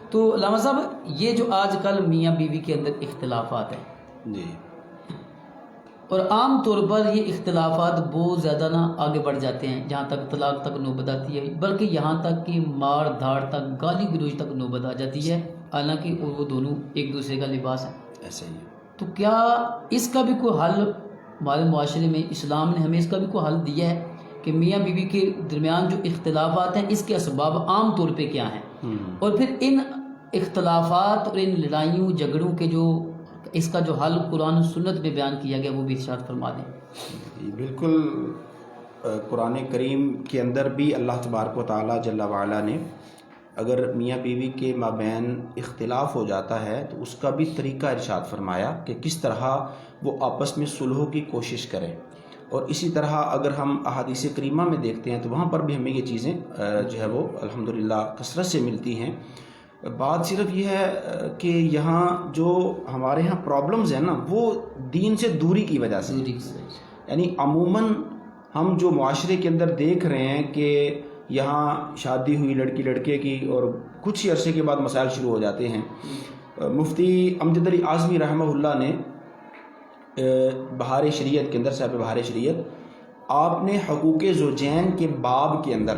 تو علامہ صاحب یہ جو آج کل میاں بیوی کے اندر اختلافات ہیں, جی اور عام طور پر یہ اختلافات بہت زیادہ نا آگے بڑھ جاتے ہیں، جہاں تک طلاق تک نوبت آتی ہے، بلکہ یہاں تک کہ مار دھاڑ تک، گالی گلوچ تک نوبت آ جاتی ہے، حالانکہ وہ دونوں ایک دوسرے کا لباس ہیں۔ ایسا ہی ہے۔ تو کیا اس کا بھی کوئی حل ہمارے معاشرے میں اسلام نے ہمیں اس کا بھی کوئی حل دیا ہے کہ میاں بیوی کے درمیان جو اختلافات ہیں اس کے اسباب عام طور پہ کیا ہیں، اور پھر ان اختلافات اور ان لڑائیوں جھگڑوں کے جو اس کا جو حل قرآن و سنت میں بیان کیا گیا وہ بھی ارشاد فرما دیں۔ بالکل، قرآن کریم کے اندر بھی اللہ تبارک و تعالیٰ جل وعلا نے اگر میاں بیوی کے مابین اختلاف ہو جاتا ہے تو اس کا بھی طریقہ ارشاد فرمایا کہ کس طرح وہ آپس میں صلح کی کوشش کریں، اور اسی طرح اگر ہم احادیث کریمہ میں دیکھتے ہیں تو وہاں پر بھی ہمیں یہ چیزیں جو ہے وہ الحمدللہ کثرت سے ملتی ہیں۔ بات صرف یہ ہے کہ یہاں جو ہمارے ہاں پرابلمز ہیں نا وہ دین سے دوری کی وجہ سے، یعنی عموماً ہم جو معاشرے کے اندر دیکھ رہے ہیں کہ یہاں شادی ہوئی لڑکی لڑکے کی اور کچھ ہی عرصے کے بعد مسائل شروع ہو جاتے ہیں۔ مفتی امجد علی اعظمی رحمہ اللہ نے بہار شریعت کے اندر، صاحب بہار شریعت، آپ نے حقوق زوجین کے باب کے اندر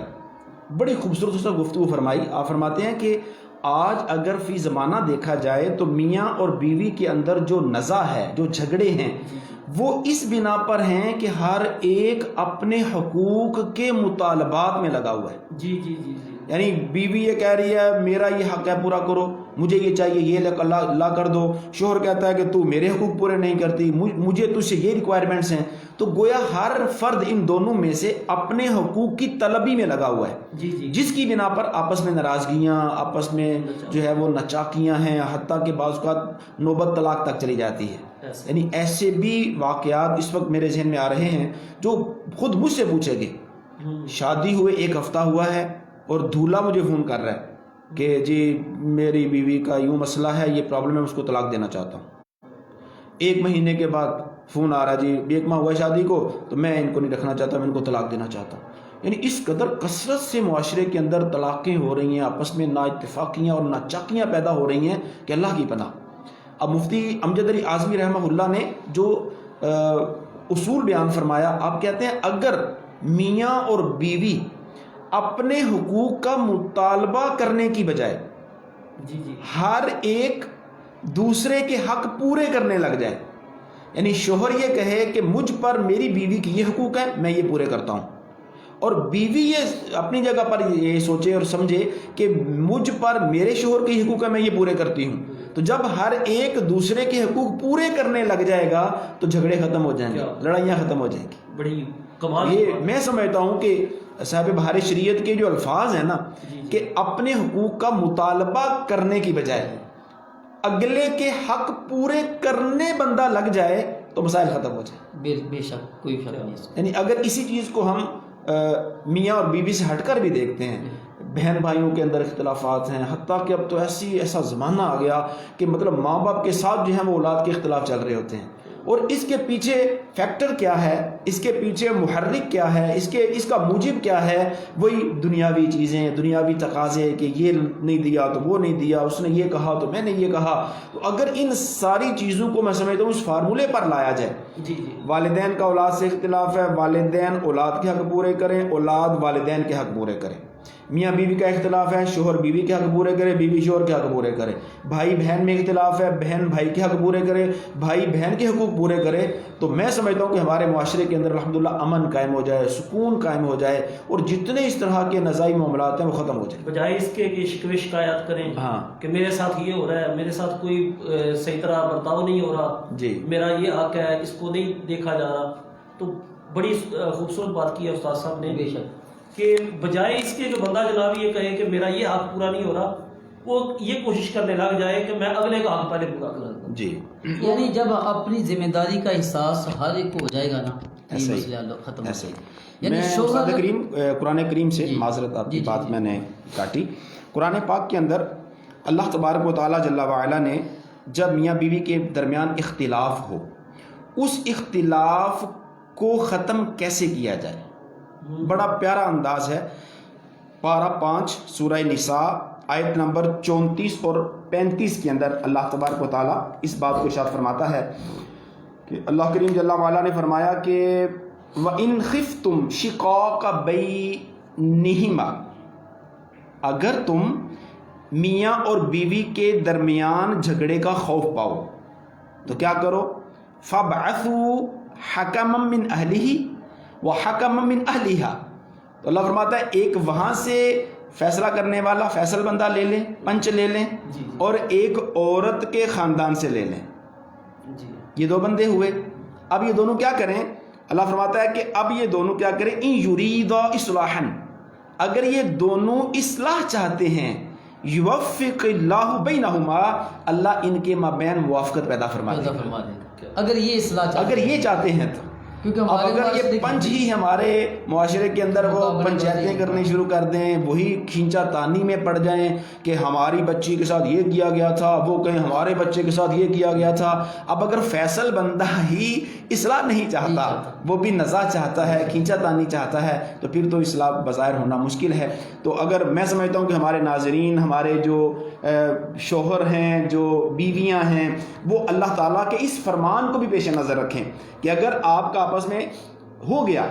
بڑی خوبصورت سے گفتگو فرمائی۔ آپ فرماتے ہیں کہ آج اگر فی زمانہ دیکھا جائے تو میاں اور بیوی کے اندر جو نزاع ہے، جو جھگڑے ہیں، وہ اس بنا پر ہیں کہ ہر ایک اپنے حقوق کے مطالبات میں لگا ہوا ہے۔ جی جی جی جی، یعنی بیوی یہ کہہ رہی ہے میرا یہ حق ہے پورا کرو، مجھے یہ چاہیے یہ اللہ کر دو، شوہر کہتا ہے کہ تو میرے حقوق پورے نہیں کرتی، مجھے تجھ سے یہ ریکوائرمنٹس ہیں۔ تو گویا ہر فرد ان دونوں میں سے اپنے حقوق کی طلبی میں لگا ہوا ہے، جی جی، جس کی بنا پر آپس میں ناراضگیاں، آپس میں جو ہے وہ نچاکیاں ہیں، حتیٰ کہ بعض اوقات نوبت طلاق تک چلی جاتی ہے۔ یعنی ایسے بھی واقعات اس وقت میرے ذہن میں آ رہے ہیں جو خود مجھ سے پوچھے گے، شادی ہوئے 1 ہفتہ ہوا ہے اور دولہا مجھے فون کر رہا ہے کہ جی میری بیوی کا یوں مسئلہ ہے، یہ پرابلم ہے، میں اس کو طلاق دینا چاہتا ہوں۔ 1 مہینے کے بعد فون آ رہا ہے جی 1 ماہ ہوا شادی کو تو میں ان کو نہیں رکھنا چاہتا، میں ان کو طلاق دینا چاہتا ہوں۔ یعنی اس قدر کثرت سے معاشرے کے اندر طلاقیں ہو رہی ہیں، آپس میں نا اتفاقیاں اور ناچاکیاں پیدا ہو رہی ہیں کہ اللہ کی پناہ۔ اب مفتی امجد علی اعظمی رحمہ اللہ نے جو اصول بیان فرمایا، آپ کہتے ہیں اگر میاں اور بیوی اپنے حقوق کا مطالبہ کرنے کی بجائے جی جی، ہر ایک دوسرے کے حق پورے کرنے لگ جائے، یعنی شوہر یہ کہے کہ مجھ پر میری بیوی کی یہ حقوق ہے، میں یہ پورے کرتا ہوں، اور بیوی یہ اپنی جگہ پر یہ سوچے اور سمجھے کہ مجھ پر میرے شوہر کے حقوق ہے، میں یہ پورے کرتی ہوں، تو جب ہر ایک دوسرے کے حقوق پورے کرنے لگ جائے گا تو جھگڑے ختم ہو جائیں گے، لڑائیاں ختم ہو جائیں گی۔ بڑی کمال، یہ میں سمجھتا ہوں کہ صاحب بہار شریعت کے جو الفاظ ہیں نا کہ اپنے حقوق کا مطالبہ کرنے کی بجائے اگلے کے حق پورے کرنے بندہ لگ جائے تو مسائل ختم ہو جائے۔ بے شک کوئی فرق نہیں ہے۔ یعنی اگر اسی چیز کو ہم میاں اور بیوی سے ہٹ کر بھی دیکھتے ہیں، بہن بھائیوں کے اندر اختلافات ہیں، حتیٰ کہ اب تو ایسا زمانہ آ گیا کہ مطلب ماں باپ کے ساتھ جو ہے وہ اولاد کے اختلاف چل رہے ہوتے ہیں، اور اس کے پیچھے فیکٹر کیا ہے، اس کے پیچھے محرک کیا ہے، اس کا موجب کیا ہے؟ وہی دنیاوی چیزیں، دنیاوی تقاضے کہ یہ نہیں دیا تو وہ نہیں دیا، اس نے یہ کہا تو میں نے یہ کہا۔ تو اگر ان ساری چیزوں کو میں سمجھتا ہوں اس فارمولے پر لایا جائے، جی جی، والدین کا اولاد سے اختلاف ہے، والدین اولاد کے حق پورے کریں، اولاد والدین کے حق پورے کریں۔ میاں بیوی کا اختلاف ہے، شوہر بیوی کے حق پورے کرے، بیوی شوہر کے حق پورے کرے۔ بھائی بہن میں اختلاف ہے، بہن بھائی کے حق پورے کرے، بھائی بہن کے حقوق پورے کرے، تو میں سمجھتا ہوں کہ ہمارے معاشرے کے اندر الحمدللہ امن قائم ہو جائے، سکون قائم ہو جائے، اور جتنے اس طرح کے نزاعی معاملات ہیں وہ ختم ہو جائیں۔ بجائے اس کے کہ شکوے شکایات کریں ہاں کہ میرے ساتھ یہ ہو رہا ہے، میرے ساتھ کوئی صحیح طرح برتاؤ نہیں ہو رہا، جی، میرا یہ حق ہے، اس کو نہیں دیکھا جا رہا، تو بڑی خوبصورت بات کی ہے استاد صاحب نے بے شک کہ بجائے اس کے جو بندہ جناب یہ کہے کہ میرا یہ حق پورا نہیں ہو رہا، وہ یہ کوشش کرنے لگ جائے کہ میں اگلے کا حق پہلے پورا کروں۔ جی، یعنی جب اپنی ذمہ داری کا احساس ہر ایک کو ہو جائے گا نا، یہ مسئلہ ختم ہو ایسے جائے گا۔ میں یعنی استاد کریم قرآن کریم سے جی، معذرت آپ کی جی، بات جی، میں نے کاٹی۔ قرآن پاک کے اندر اللہ تبارک و تعالیٰ جل وعلا نے جب میاں بیوی کے درمیان اختلاف ہو، اس اختلاف کو ختم کیسے کیا جائے، بڑا پیارا انداز ہے۔ پارہ 5 سورہ نساء آیت نمبر 34 اور 35 کے اندر اللہ تبارک و تعالیٰ اس بات کو ارشاد فرماتا ہے کہ اللہ کریم جل وعلا نے فرمایا کہ وَإِنْ خِفْتُمْ شِقَاقَ بَيْنِهِمَا، اگر تم میاں اور بیوی کے درمیان جھگڑے کا خوف پاؤ تو کیا کرو، فَابْعَثُوا حَكَمًا مِّنْ أَهْلِهِ وَحَكَمًا مِّنْ أَهْلِهَا، تو اللہ فرماتا ہے ایک وہاں سے فیصلہ کرنے والا فیصل بندہ لے لیں، پنچ لے لیں، اور ایک عورت کے خاندان سے لے لیں، یہ دو بندے ہوئے۔ اب یہ دونوں کیا کریں، اللہ فرماتا ہے کہ اب یہ دونوں کیا کریں، ان یریدا اصلاحا، اگر یہ دونوں اصلاح چاہتے ہیں، یوفق اللہ بینہما، اللہ ان کے مابین موافقت پیدا فرما دے گا، اگر یہ اصلاح اگر یہ چاہتے ہیں تو۔ کیونکہ اب اگر یہ پنچ ہی ہمارے معاشرے کے اندر وہ پنچایتیں کرنے شروع کر دیں، وہی کھینچا تانی میں پڑ جائیں کہ ہماری بچی کے ساتھ یہ کیا گیا تھا، وہ کہیں ہمارے بچے کے ساتھ یہ کیا گیا تھا، اب اگر فیصل بندہ ہی اصلاح نہیں چاہتا، وہ بھی نزاع چاہتا ہے، کھینچا تانی چاہتا ہے، تو پھر تو اصلاح بظاہر ہونا مشکل ہے۔ تو اگر میں سمجھتا ہوں کہ ہمارے ناظرین، ہمارے جو شوہر ہیں، جو بیویاں ہیں، وہ اللہ تعالیٰ کے اس فرمان کو بھی پیش نظر رکھیں کہ اگر آپ کا آپس میں ہو گیا،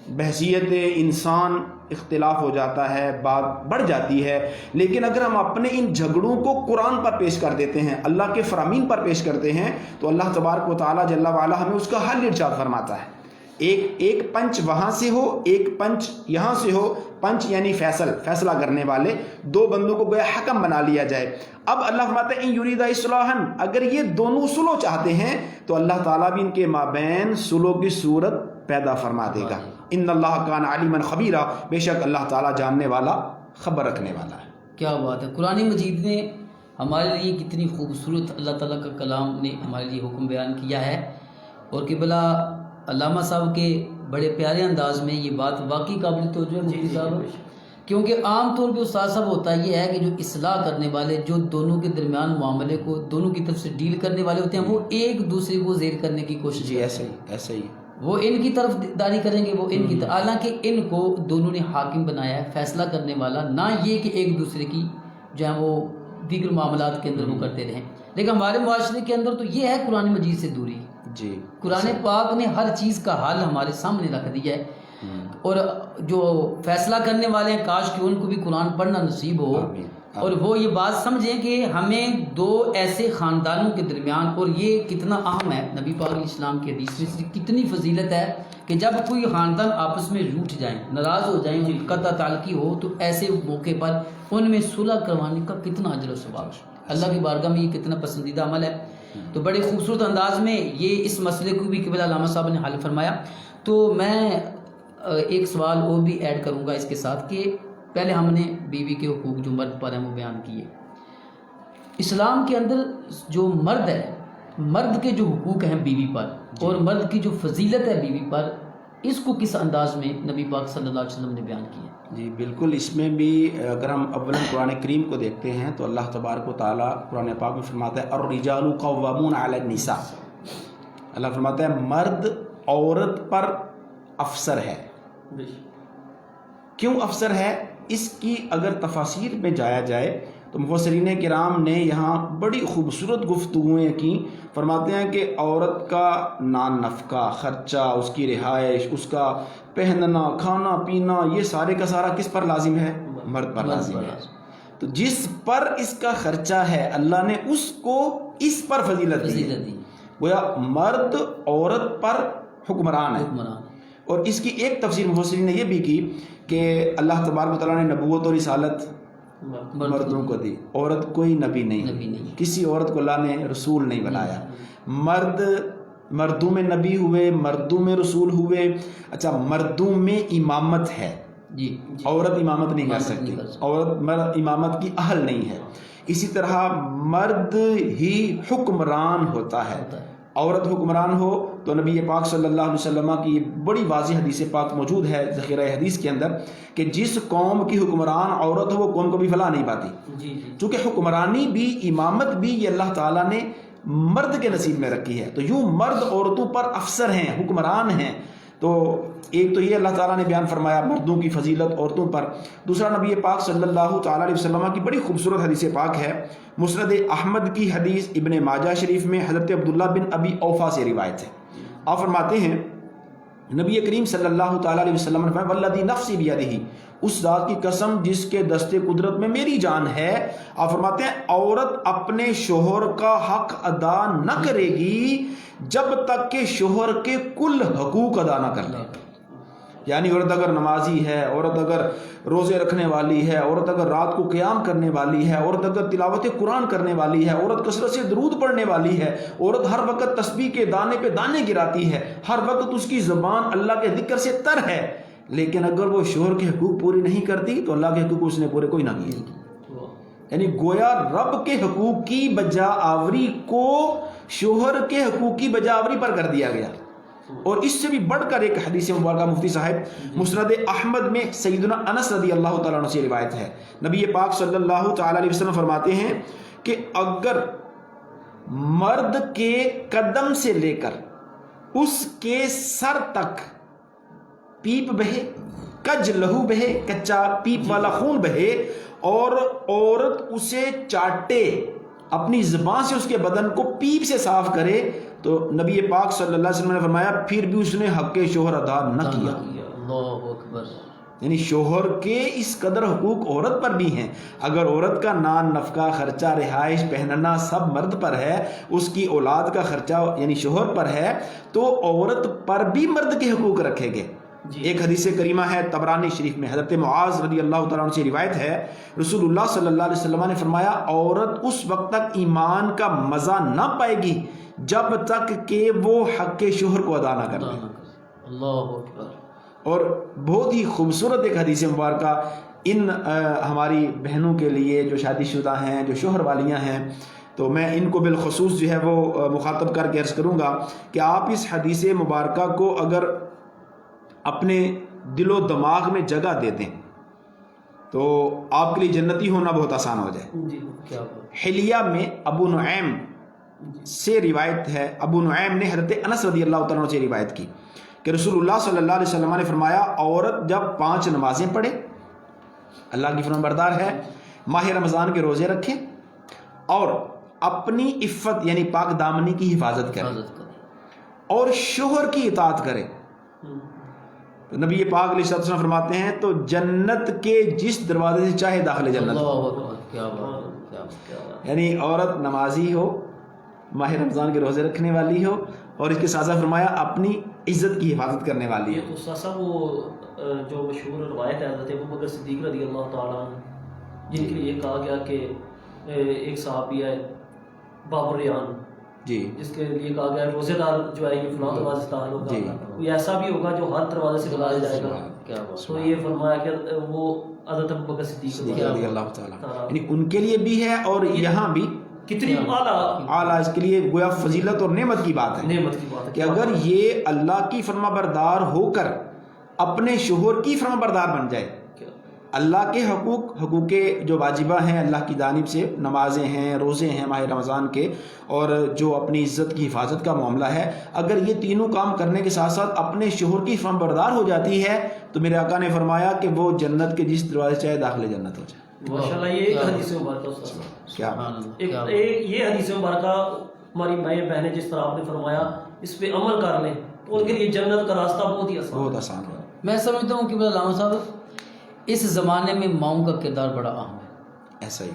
بحیثیت انسان اختلاف ہو جاتا ہے، بات بڑھ جاتی ہے، لیکن اگر ہم اپنے ان جھگڑوں کو قرآن پر پیش کر دیتے ہیں، اللہ کے فرامین پر پیش کرتے ہیں، تو اللہ تبارک و تعالیٰ جل وعلا ہمیں اس کا حل ارشاد فرماتا ہے۔ ایک پنچ وہاں سے ہو، ایک پنچ یہاں سے ہو، پنچ یعنی فیصلہ کرنے والے، دو بندوں کو گویا حکم بنا لیا جائے۔ اب اللہ فرماتا ہے ان یریدا اصلاحا، اگر یہ دونوں صلح چاہتے ہیں تو اللہ تعالیٰ بھی ان کے مابین صلح کی صورت پیدا فرما دے گا۔ ان اللہ کان علیما خبیرا، بے شک اللہ تعالیٰ جاننے والا، خبر رکھنے والا ہے۔ کیا بات ہے، قرآن مجید نے ہمارے لیے کتنی خوبصورت اللہ تعالیٰ کا کلام نے ہمارے لیے حکم بیان کیا ہے، اور قبلہ علامہ صاحب کے بڑے پیارے انداز میں یہ بات واقعی قابل توجہ ہے مفتی صاحب، کیونکہ عام طور پہ استاد صاحب ہوتا یہ ہے کہ جو اصلاح کرنے والے، جو دونوں کے درمیان معاملے کو دونوں کی طرف سے ڈیل کرنے والے ہوتے ہیں، وہ ایک دوسرے کو زیر کرنے کی کوشش جی ایسے ہی وہ ان کی طرف داری کریں گے، وہ ان کی طرف، حالانکہ ان کو دونوں نے حاکم بنایا ہے، فیصلہ کرنے والا، نہ یہ کہ ایک دوسرے کی جو ہے وہ دیگر معاملات کے اندر وہ کرتے رہیں۔ لیکن ہمارے معاشرے کے اندر تو یہ ہے قرآن مجید سے دوری۔ جی قرآن پاک نے ہر چیز کا حل ہمارے سامنے رکھ دیا ہے، اور جو فیصلہ کرنے والے ہیں کاش کہ ان کو بھی قرآن پڑھنا نصیب ہو، اور وہ یہ بات سمجھیں کہ ہمیں دو ایسے خاندانوں کے درمیان، اور یہ کتنا اہم ہے، نبی پاک علیہ السلام کی حدیث میں کتنی فضیلت ہے کہ جب کوئی خاندان آپس میں روٹھ جائیں، ناراض ہو جائیں، قطع تعلقی ہو، تو ایسے موقع پر ان میں صلح کروانے کا کتنا اجر و ثواب، اللہ کی بارگاہ میں یہ کتنا پسندیدہ عمل ہے۔ تو بڑے خوبصورت انداز میں یہ اس مسئلے کو بھی قبلہ علامہ صاحب نے حل فرمایا۔ تو میں ایک سوال اور بھی ایڈ کروں گا اس کے ساتھ کہ پہلے ہم نے بیوی کے حقوق جو مرد پر ہیں وہ بیان کیے، اسلام کے اندر جو مرد ہے، مرد کے جو حقوق ہیں بیوی پر، اور مرد کی جو فضیلت ہے بیوی پر، اس کو کس انداز میں نبی پاک صلی اللہ علیہ وسلم نے بیان کیا؟ جی بالکل، اس میں بھی اگر ہم اولاً قرآن کریم کو دیکھتے ہیں تو اللہ تبارک و تعالیٰ قرآن پاک میں فرماتا ہے الرجال قوامون علی النساء، اللہ فرماتا ہے مرد عورت پر افسر ہے۔ کیوں افسر ہے؟ اس کی اگر تفاسیر میں جایا جائے تو مفسرین کرام نے یہاں بڑی خوبصورت گفتگویں کی، فرماتے ہیں کہ عورت کا نان نفقہ، خرچہ، اس کی رہائش، اس کا پہننا، کھانا پینا، یہ سارے کا سارا کس پر لازم ہے؟ مرد پر لازم ہے۔ تو جس پر اس کا خرچہ ہے اللہ نے اس کو اس پر فضیلت دی، گویا مرد عورت پر حکمران ہے۔ اور اس کی ایک تفسیر مفسرین نے یہ بھی کی کہ اللہ تبارک و تعالیٰ نے نبوت اور رسالت مردوں کو دی، عورت کوئی نبی نہیں، کسی عورت کو اللہ نے رسول نہیں بنایا۔ مرد مردوں میں نبی ہوئے، مردوں میں رسول ہوئے۔ اچھا، مردوں میں امامت ہے، عورت امامت نہیں کر سکتی، عورت مرد امامت کی اہل نہیں ہے۔ اسی طرح مرد ہی حکمران ہوتا ہے، عورت حکمران ہو تو نبی پاک صلی اللہ علیہ وسلم کی بڑی واضح حدیث پاک موجود ہے ذخیرہ حدیث کے اندر کہ جس قوم کی حکمران عورت ہو وہ قوم کو بھی فلاح نہیں پاتی، چونکہ حکمرانی بھی امامت بھی یہ اللہ تعالیٰ نے مرد کے نصیب میں رکھی ہے۔ تو یوں مرد عورتوں پر افسر ہیں، حکمران ہیں۔ تو ایک تو یہ اللہ تعالیٰ نے بیان فرمایا مردوں کی فضیلت عورتوں پر۔ دوسرا نبی پاک صلی اللہ تعالیٰ علیہ وسلم کی بڑی خوبصورت حدیث پاک ہے، مسند احمد کی حدیث، ابن ماجہ شریف میں حضرت عبداللہ بن ابی اوفا سے روایت ہے آپ فرماتے ہیں نبی کریم صلی اللہ تعالیٰ علیہ وسلم نے فرمایا والذی نفسی بیدہ، اس ذات کی قسم جس کے دستے قدرت میں میری جان ہے، آپ فرماتے ہیں عورت اپنے شوہر کا حق ادا نہ کرے گی جب تک کہ شوہر کے کل حقوق ادا نہ کر لے. یعنی عورت اگر نمازی ہے، عورت اگر روزے رکھنے والی ہے، عورت اگر رات کو قیام کرنے والی ہے، عورت اگر تلاوت قرآن کرنے والی ہے، عورت کثرت سے درود پڑھنے والی ہے، عورت ہر وقت تسبیح کے دانے پہ دانے گراتی ہے، ہر وقت اس کی زبان اللہ کے ذکر سے تر ہے، لیکن اگر وہ شوہر کے حقوق پوری نہیں کرتی تو اللہ کے حقوق اس نے پورے کوئی نہ کیے. یعنی گویا رب کے حقوق کی بجا آوری کو شوہر کے حقوق کی بجا آوری پر کر دیا گیا. اور اس سے بھی بڑھ کر ایک حدیث مبارکہ مفتی صاحب مسند احمد میں سیدنا انس رضی اللہ تعالیٰ عنہ سے روایت ہے، نبی پاک صلی اللہ تعالیٰ علیہ وسلم فرماتے ہیں کہ اگر مرد کے قدم سے لے کر اس کے سر تک پیپ بہے، کج لہو بہے، کچا پیپ والا خون بہے، اور عورت اسے چاٹے، اپنی زبان سے اس کے بدن کو پیپ سے صاف کرے، تو نبی پاک صلی اللہ علیہ وسلم نے فرمایا پھر بھی اس نے حق شوہر ادا نہ کیا. اللہ اکبر. یعنی شوہر کے اس قدر حقوق عورت پر بھی ہیں. اگر عورت کا نان نفقہ، خرچہ، رہائش، پہننا سب مرد پر ہے، اس کی اولاد کا خرچہ یعنی شوہر پر ہے، تو عورت پر بھی مرد کے حقوق رکھے گئے. ایک حدیث کریمہ ہے طبرانی شریف میں، حضرت معاذ رضی اللہ تعالیٰ عنہ سے روایت ہے، رسول اللہ صلی اللہ علیہ وسلم نے فرمایا عورت اس وقت تک ایمان کا مزہ نہ پائے گی جب تک کہ وہ حق شوہر کو ادا نہ کر لے. اللہ اکبر. اور بہت ہی خوبصورت ایک حدیث مبارکہ ان ہماری بہنوں کے لیے جو شادی شدہ ہیں، جو شوہر والیاں ہیں، تو میں ان کو بالخصوص جو ہے وہ مخاطب کر کے عرض کروں گا کہ آپ اس حدیث مبارکہ کو اگر اپنے دل و دماغ میں جگہ دے دیں تو آپ کے لیے جنتی ہونا بہت آسان ہو جائے. حلیہ میں ابو نعیم سے روایت ہے، ابو نعیم نے حضرت انس رضی اللہ تعالیٰ عنہ سے روایت کی کہ رسول اللہ صلی اللہ علیہ وسلم نے فرمایا عورت جب 5 نمازیں پڑھے، اللہ کی فرمان بردار ہے، ماہ رمضان کے روزے رکھے اور اپنی عفت یعنی پاک دامنی کی حفاظت کرے اور شوہر کی اطاعت کرے، تو نبی پاک علیہ الصلوۃ والسلام فرماتے ہیں تو جنت کے جس دروازے سے چاہے داخل جنت. یعنی عورت نمازی ہو، ماہ رمضان کے روزے رکھنے والی ہو، اور اس کے ساتھ فرمایا اپنی عزت کی حفاظت کرنے والی ہے. تو ساسا وہ جو مشہور روایت ہے حضرت ابوبکر صدیق رضی اللہ تعالیٰ عنہ، جن کے لیے کہا گیا کہ ایک صحابی ہے باب الریان، جی، جس کے لیے کہا گیا روزے دار جو ہے یہ فلاں دروازے سے داخل ہوگا، کوئی ایسا بھی ہوگا جو ہر دروازے سے داخل جائے گا. تو یہ فرمایا کہ وہ حضرت ابوبکر صدیق رضی اللہ تعالیٰ یعنی ان کے لیے بھی ہے، اور یہاں بھی کتنی اعلیٰ اس کے لیے گویا فضیلت اور نعمت کی بات ہے کہ اگر یہ اللہ کی فرما بردار ہو کر اپنے شوہر کی فرما بردار بن جائے، اللہ کے حقوق جو واجبہ ہیں اللہ کی جانب سے، نمازیں ہیں، روزے ہیں ماہ رمضان کے، اور جو اپنی عزت کی حفاظت کا معاملہ ہے، اگر یہ تینوں کام کرنے کے ساتھ ساتھ اپنے شوہر کی فرما بردار ہو جاتی ہے تو میرے آقا نے فرمایا کہ وہ جنت کے جس دروازے چاہے داخل جنت ہو جائے. ماشاءاللہ. یہ حدیث مبارکہ کیا یہ حدیث مبارکہ ہماری مائیں بہنیں جس طرح آپ نے فرمایا اس پہ عمل کر لیں تو ان کے لیے جنت کا راستہ بہت آسان ہے. میں سمجھتا ہوں کہ علامہ صاحب اس زمانے میں ماؤں کا کردار بڑا اہم ہے. ایسا ہی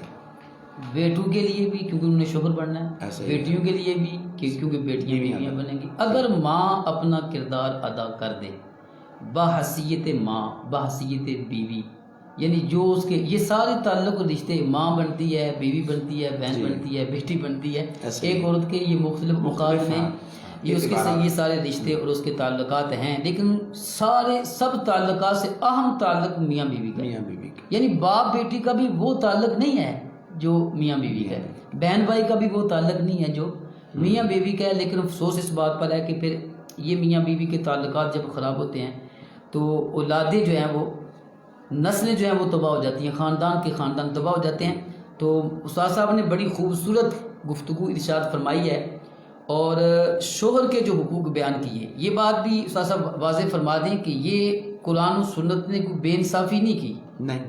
بیٹوں کے لیے بھی کیونکہ انہوں نے شوہر بننا ہے، بیٹیوں کے لیے بھی کیونکہ بیٹیاں بیویاں بنیں گی. اگر ماں اپنا کردار ادا کر دے بحیثیت ماں، بحیثیت بیوی، یعنی جو اس کے یہ سارے تعلق اور رشتے، ماں بنتی ہے، بیوی بنتی ہے، بہن بنتی ہے، بیٹی بنتی ہے، ایک عورت کے یہ مختلف مقام ہیں، یہ اس کے یہ سارے رشتے اور اس کے تعلقات ہیں، لیکن سب تعلقات سے اہم تعلق میاں بیوی کا، یعنی باپ بیٹی کا بھی وہ تعلق نہیں ہے جو میاں بیوی کا ہے، بہن بھائی کا بھی وہ تعلق نہیں ہے جو میاں بیوی کا ہے. لیکن افسوس اس بات پر ہے کہ پھر یہ میاں بیوی کے تعلقات جب خراب ہوتے ہیں تو اولادیں جو ہیں وہ، نسلیں جو ہیں وہ تباہ ہو جاتی ہیں، خاندان تباہ ہو جاتے ہیں. تو استاد صاحب نے بڑی خوبصورت گفتگو ارشاد فرمائی ہے اور شوہر کے جو حقوق بیان کیے، یہ بات بھی استاد صاحب واضح فرما دیں کہ یہ قرآن و سنت نے کوئی بے انصافی نہیں کی، نہیں،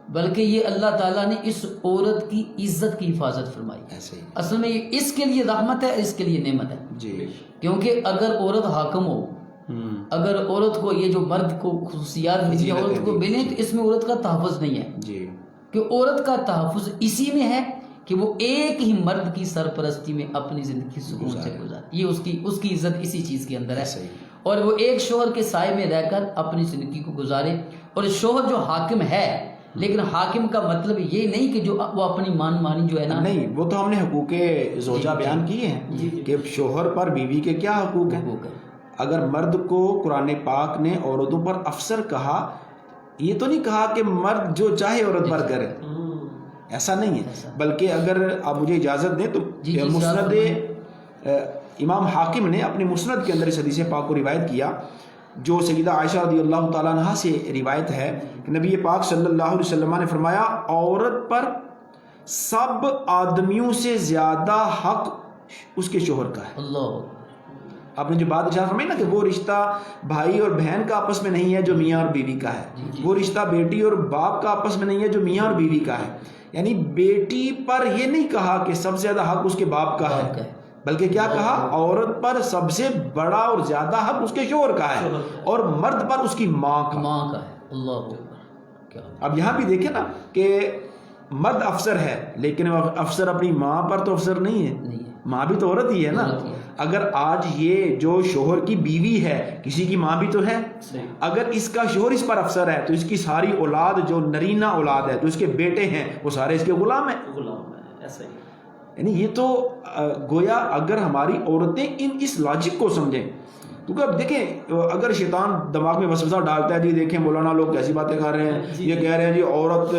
بلکہ یہ اللہ تعالیٰ نے اس عورت کی عزت کی حفاظت فرمائی. ایسے ہی اصل میں یہ اس کے لیے رحمت ہے، اس کے لیے نعمت ہے. جی. کیونکہ اگر عورت حاکم ہو، اگر عورت کو یہ جو مرد کو خصوصیات ملی ہیں عورت کو ملیں، تو اس میں عورت کا تحفظ نہیں ہے. جی. کہ عورت کا تحفظ اسی میں ہے کہ وہ ایک ہی مرد کی سرپرستی میں اپنی زندگی سکون سے گزارے. یہ اس کی عزت اسی چیز کے اندر ہے. اور وہ ایک شوہر کے سائے میں رہ کر اپنی زندگی کو گزارے. اور شوہر جو حاکم ہے، لیکن حاکم کا مطلب یہ نہیں کہ جو وہ اپنی مان مانی جو ہے نا، نہیں، وہ تو ہم نے حقوق زوجہ بیان کیے ہیں کہ شوہر پر بیوی کے کیا حقوق ہیں. اگر مرد کو قرآن پاک نے عورتوں پر افسر کہا، یہ تو نہیں کہا کہ مرد جو چاہے عورت پر کرے، ایسا نہیں ہے. بلکہ اگر آپ مجھے اجازت دیں تو مسند امام حاکم نے اپنی مسند کے اندر اس حدیث پاک کو روایت کیا، جو سیدہ عائشہ رضی اللہ تعالیٰ عنہ سے روایت ہے کہ نبی پاک صلی اللہ علیہ وسلم نے فرمایا، عورت پر سب آدمیوں سے زیادہ حق اس کے شوہر کا ہے. اللہ، آپ نے جو بات اشارہ فرمائی نا کہ وہ رشتہ بھائی اور بہن کا آپس میں نہیں ہے جو میاں اور بیوی کا ہے، وہ رشتہ بیٹی اور باپ کا آپس میں نہیں ہے جو میاں اور بیوی کا ہے. یعنی بیٹی پر یہ نہیں کہا کہ سب سے زیادہ حق اس کے باپ کا ہے، بلکہ کیا کہا، عورت پر سب سے بڑا اور زیادہ حق اس کے شوہر کا ہے، اور مرد پر اس کی ماں کا ہے. اللہ. اب یہاں بھی دیکھیں نا کہ مرد افسر ہے، لیکن افسر اپنی ماں پر تو افسر نہیں ہے، ماں بھی تو عورت ہی ہے نا. اگر آج یہ جو شوہر کی بیوی ہے، کسی کی ماں بھی تو ہے. اگر اس کا شوہر اس پر افسر ہے تو اس کی ساری اولاد جو نرینہ اولاد ہے، جو اس کے بیٹے ہیں، وہ سارے اس کے غلام ہیں. ایسا ہی. یعنی یہ تو گویا اگر ہماری عورتیں اس لاجک کو سمجھیں، کیونکہ اب دیکھیں اگر شیطان دماغ میں وسوسہ ڈالتا ہے، جی دیکھیں مولانا لوگ کیسی باتیں کر رہے ہیں، یہ کہہ رہے ہیں جی عورت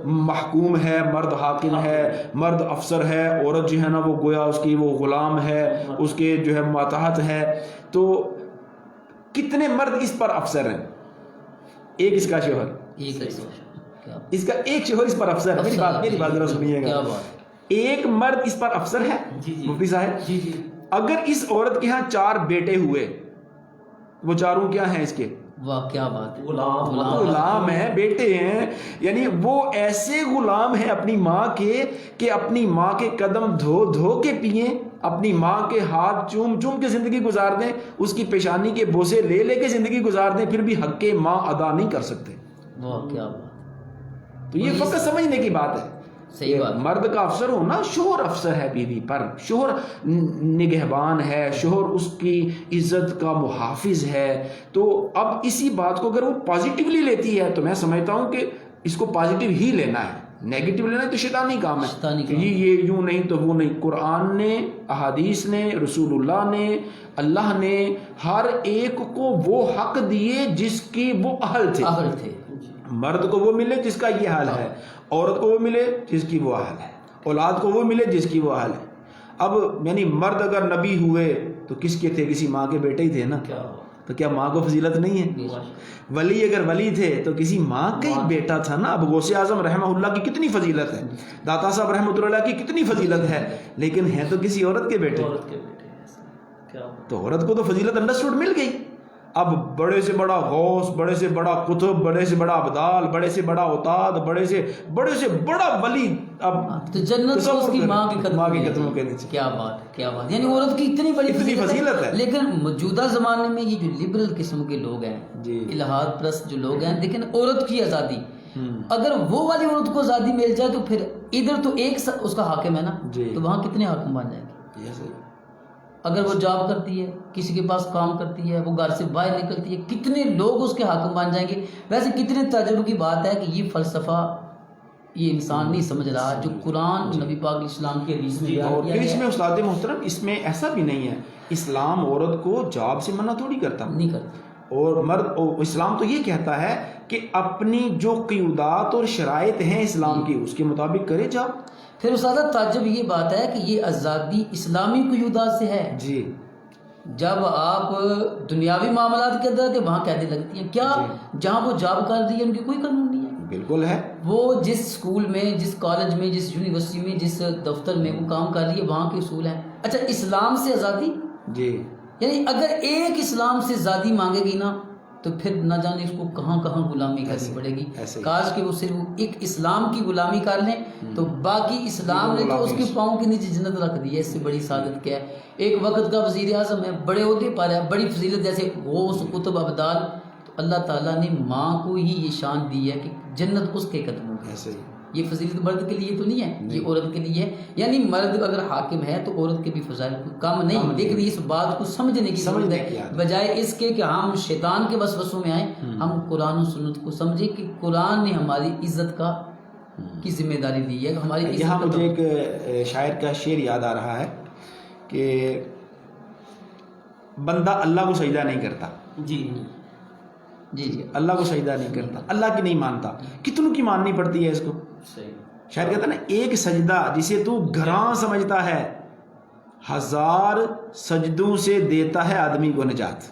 محکوم ہے، مرد حاکم ہے، مرد افسر ہے، عورت جو ہے نا وہ گویا اس کی وہ غلام ہے، اس کے جو ہے ماتحت ہے. تو کتنے مرد اس پر افسر ہیں؟ ایک اس کا شوہر، اس کا ایک شوہر اس پر افسر ہے. میری بات ذرا سنیے گا. ایک مرد اس پر افسر ہے مفتی صاحب. اگر اس عورت کے ہاں 4 بیٹے ہوئے، وہ چاروں کیا ہیں اس کے؟ واہ کیا بات ہے، غلام ہیں، بیٹے ہیں. یعنی وہ ایسے غلام ہیں اپنی ماں کے کہ اپنی ماں کے قدم دھو دھو کے پئیں، اپنی ماں کے ہاتھ چوم چوم کے زندگی گزار دیں، اس کی پیشانی کے بوسے لے لے کے زندگی گزار دیں، پھر بھی حق ماں ادا نہیں کر سکتے. واہ کیا بات. تو یہ فقط سمجھنے کی بات ہے. مرد کا افسر ہونا، شوہر افسر ہے بیوی پر، شوہر نگہبان ہے، شوہر اس کی عزت کا محافظ ہے. تو اب اسی بات کو اگر وہ پازیٹیولی لیتی ہے تو میں سمجھتا ہوں کہ اس کو پازیٹیو ہی لینا ہے. نیگیٹو لینا تو شیطانی کام ہے کہ یہ یوں نہیں تو وہ نہیں. قرآن نے، احادیث نے، رسول اللہ نے، اللہ نے ہر ایک کو وہ حق دیے جس کی وہ اہل تھے. مرد کو وہ ملے جس کا یہ حال ہے، عورت کو وہ ملے جس کی وہ حال ہے، اولاد کو وہ ملے جس کی وہ حال ہے. اب یعنی مرد اگر نبی ہوئے تو کس کے تھے؟ کسی ماں کے بیٹے ہی تھے نا. تو کیا ماں کو فضیلت نہیں ہے؟ ولی اگر ولی تھے تو کسی ماں کا ہی بیٹا تھا نا. اب غوث اعظم رحمہ اللہ کی کتنی فضیلت ہے، داتا صاحب رحمۃ اللہ کی کتنی فضیلت ہے، لیکن ہے تو کسی عورت کے بیٹے. تو عورت کو تو فضیلت انڈرسٹوڈ مل گئی. اب بڑے سے بڑا غوث، بڑے سے بڑا قطب، بڑے سے بڑا ابدال، بڑے سے بڑا اوتاد، بڑے سے بڑا ولی، اب تو جنت کو اس کی ماں کے قدموں کے نیچے. کیا بات، کیا بات. یعنی عورت کی اتنی بڑی فضیلت ہے. لیکن موجودہ زمانے میں یہ جو لبرل قسم کے لوگ ہیں، الہاد پرست جو لوگ ہیں، لیکن عورت کی آزادی، اگر وہ والی عورت کو آزادی مل جائے تو پھر ادھر تو ایک اس کا حاکم ہے نا، تو وہاں کتنے حاکم بن جائیں گے. اگر وہ جاب کرتی ہے، کسی کے پاس کام کرتی ہے، وہ گھر سے باہر نکلتی ہے، کتنے لوگ اس کے حاکم بن جائیں گے. ویسے کتنے تجربے کی بات ہے کہ یہ فلسفہ یہ انسان نہیں سمجھ رہا جو قرآن نبی پاک اسلام کے حدیث میں. اور پھر اس میں استاد محترم، اس میں ایسا بھی نہیں ہے، اسلام عورت کو جاب سے منع تھوڑی کرتا، نہیں کرتا. اور مرد، اسلام تو یہ کہتا ہے کہ اپنی جو قیودات اور شرائط ہیں اسلام کی، اس کے مطابق کرے جاب. پھر استاد تعجب یہ بات ہے کہ یہ آزادی اسلامی قیودات سے ہے. جی. جب آپ دنیاوی معاملات کے اندر وہاں قیدیں لگتی ہیں کیا؟ جہاں وہ جاب کر رہی ہے ان کی کوئی قانون نہیں ہے. بالکل ہے. وہ جس اسکول میں، جس کالج میں، جس یونیورسٹی میں، جس دفتر میں وہ کام کر رہی ہے، وہاں کے اصول ہیں. اچھا، اسلام سے آزادی. جی. یعنی اگر ایک اسلام سے آزادی مانگے گی نا تو پھر نہ جانے اس کو کہاں کہاں غلامی کرنی پڑے گی. کاش کہ وہ صرف ایک اسلام کی غلامی کر لیں تو باقی اسلام نے تو اس کے پاؤں کے نیچے جنت رکھ دی ہے. اس سے بڑی سعادت کیا ہے؟ ایک وقت کا وزیر اعظم ہے, بڑے عہدے پر ہے, بڑی فضیلت, جیسے غوث قطب ابدال, تو اللہ تعالیٰ نے ماں کو ہی یہ شان دی ہے کہ جنت اس کے قدموں میں. یہ فضیلت مرد کے لیے تو نہیں ہے, یہ عورت کے لیے ہے. یعنی مرد اگر حاکم ہے تو عورت کے بھی فضائل کم نہیں, لیکن اس بات کو سمجھنے کی ضرورت ہے, بجائے اس کے کہ ہم شیطان کے وسوسوں میں آئیں. ہم قرآن و سنت کو سمجھیں کہ قرآن نے ہماری عزت کی ذمہ داری دی ہے, ہماری عزت. یہاں مجھے ایک شاعر کا شعر یاد آ رہا ہے کہ بندہ اللہ کو سجدہ نہیں کرتا. جی اللہ کو سجدہ نہیں کرتا, اللہ کی نہیں مانتا, کتنوں کی ماننی پڑتی ہے اس کو. شاید کہتا ہے نا, ایک سجدہ جسے تو گھراں سمجھتا ہے, 1000 سجدوں سے دیتا ہے آدمی کو نجات.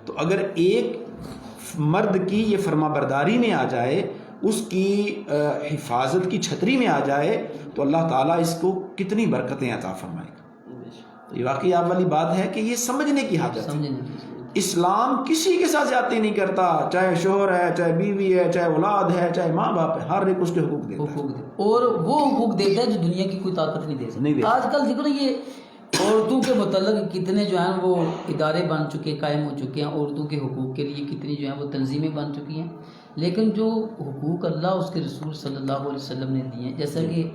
تو اگر ایک مرد کی یہ فرما برداری میں آ جائے, اس کی حفاظت کی چھتری میں آ جائے, تو اللہ تعالیٰ اس کو کتنی برکتیں عطا فرمائے گا. یہ واقعی آپ والی بات ہے کہ یہ سمجھنے کی حاجت ہے. اسلام کسی کے ساتھ زیادتی نہیں کرتا, چاہے شوہر ہے, چاہے بیوی ہے, چاہے اولاد ہے, چاہے ماں باپ ہے, ہر ایک اس کے حقوق دیتا ہے. اور وہ حقوق دیتا ہے جو دنیا کی کوئی طاقت نہیں دے سکتی. آج کل دیکھو نا, یہ عورتوں کے متعلق کتنے جو ہیں وہ ادارے بن چکے, قائم ہو چکے ہیں. عورتوں کے حقوق کے لیے کتنی جو ہیں وہ تنظیمیں بن چکی ہیں, لیکن جو حقوق اللہ اس کے رسول صلی اللہ علیہ وسلم نے دیے ہیں, جیسا کہ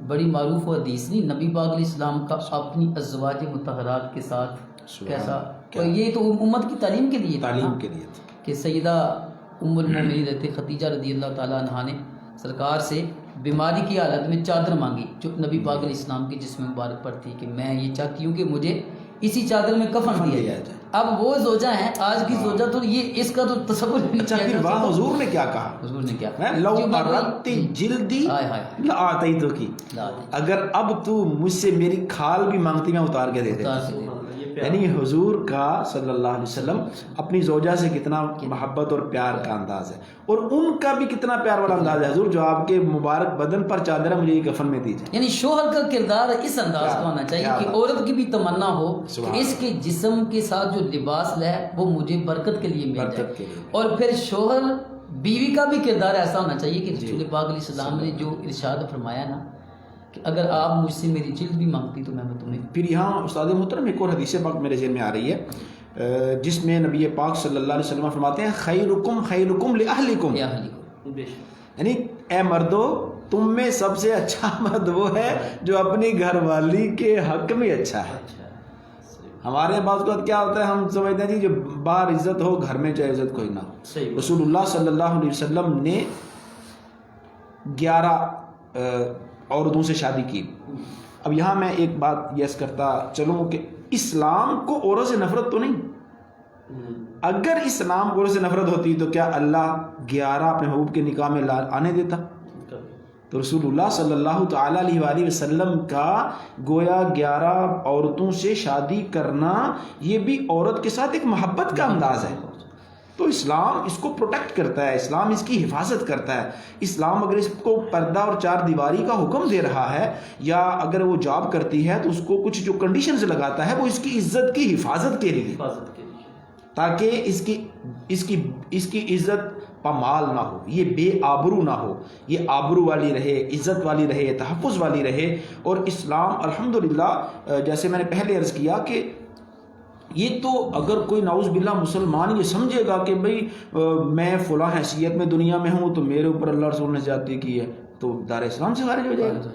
بڑی معروف و حدیث نہیں, نبی پاک علیہ السلام کا اپنی ازواج مطہرات کے ساتھ کیسا, یہ تو امت کی تعلیم کے لیے کہ سیدہ ام المومنین رہتے خدیجہ رضی اللہ تعالیٰ عنہا نے سرکار سے بیماری کی حالت میں چادر مانگی جو نبی پاک علیہ السلام کی جسم مبارک پر تھی, کہ میں یہ چاہتی ہوں کہ مجھے اسی چادر میں کفن دیا جائے. اب وہ زوجہ ہیں, آج کی زوجہ تو یہ اس کا تو تصور نہیں. اچھا پھر واہ حضور نے کیا کہا؟ حضور نے کیا, لو اردت جلدی لآتیتکی, اگر اب تو مجھ سے میری کھال بھی مانگتی میں اتار کے دے دیتا. یعنی حضور کا صلی اللہ علیہ وسلم اپنی زوجہ سے کتنا محبت اور پیار کا انداز ہے, اور ان کا بھی کتنا پیار والا انداز ہے. حضور جو آپ کے مبارک بدن پر چادر ہے, مجھے یہ کفن میں دیجیے. یعنی شوہر کا کردار اس انداز کا ہونا چاہیے کہ عورت کی بھی تمنا ہو کہ اس کے جسم کے ساتھ جو لباس ہے وہ مجھے برکت کے لیے مل جائے. اور پھر شوہر بیوی کا بھی کردار ایسا ہونا چاہیے کہ رسول پاک علیہ السلام نے جو ارشاد فرمایا نا کہ اگر آپ مجھ سے میری جلد بھی مانگتی تو میں تمہیں. پھر یہاں استاد محترم ایک اور حدیث پاک میرے ذہن میں آ رہی ہے, جس میں نبی پاک صلی اللہ علیہ وسلم فرماتے ہیں خیرکم خیرکم لأہلکم, یعنی اے مردو تم میں سب سے اچھا مرد وہ ہے جو اپنی گھر والی کے حق میں اچھا ہے. ہمارے بعض اوقات کیا ہوتا ہے, ہم سمجھتے ہیں جو باہر عزت ہو گھر میں چاہے عزت کوئی نہ ہو. رسول اللہ صلی اللہ علیہ وسلم نے 11 عورتوں سے شادی کی. اب یہاں میں ایک بات یس کرتا چلوں کہ اسلام کو عورت سے نفرت تو نہیں. اگر اسلام کو عورت سے نفرت ہوتی تو کیا اللہ 11 اپنے محبوب کے نکاح میں آنے دیتا؟ تو رسول اللہ صلی اللہ تعالیٰ علیہ وآلہ وسلم کا گویا 11 عورتوں سے شادی کرنا یہ بھی عورت کے ساتھ ایک محبت کا انداز ہے. تو اسلام اس کو پروٹیکٹ کرتا ہے, اسلام اس کی حفاظت کرتا ہے. اسلام اگر اس کو پردہ اور 4 دیواری کا حکم دے رہا ہے, یا اگر وہ جاب کرتی ہے تو اس کو کچھ جو کنڈیشنز لگاتا ہے وہ اس کی عزت کی حفاظت کے لیے, تاکہ اس کی عزت پامال نہ ہو, یہ بے آبرو نہ ہو, یہ آبرو والی رہے, عزت والی رہے, تحفظ والی رہے. اور اسلام الحمدللہ جیسے میں نے پہلے عرض کیا کہ یہ تو اگر کوئی نعوذ باللہ مسلمان یہ سمجھے گا کہ بھئی میں فلاں حیثیت میں دنیا میں ہوں تو میرے اوپر اللہ رسول نے زیادتی کی ہے, تو دار اسلام سے خارج ہو جائے گا.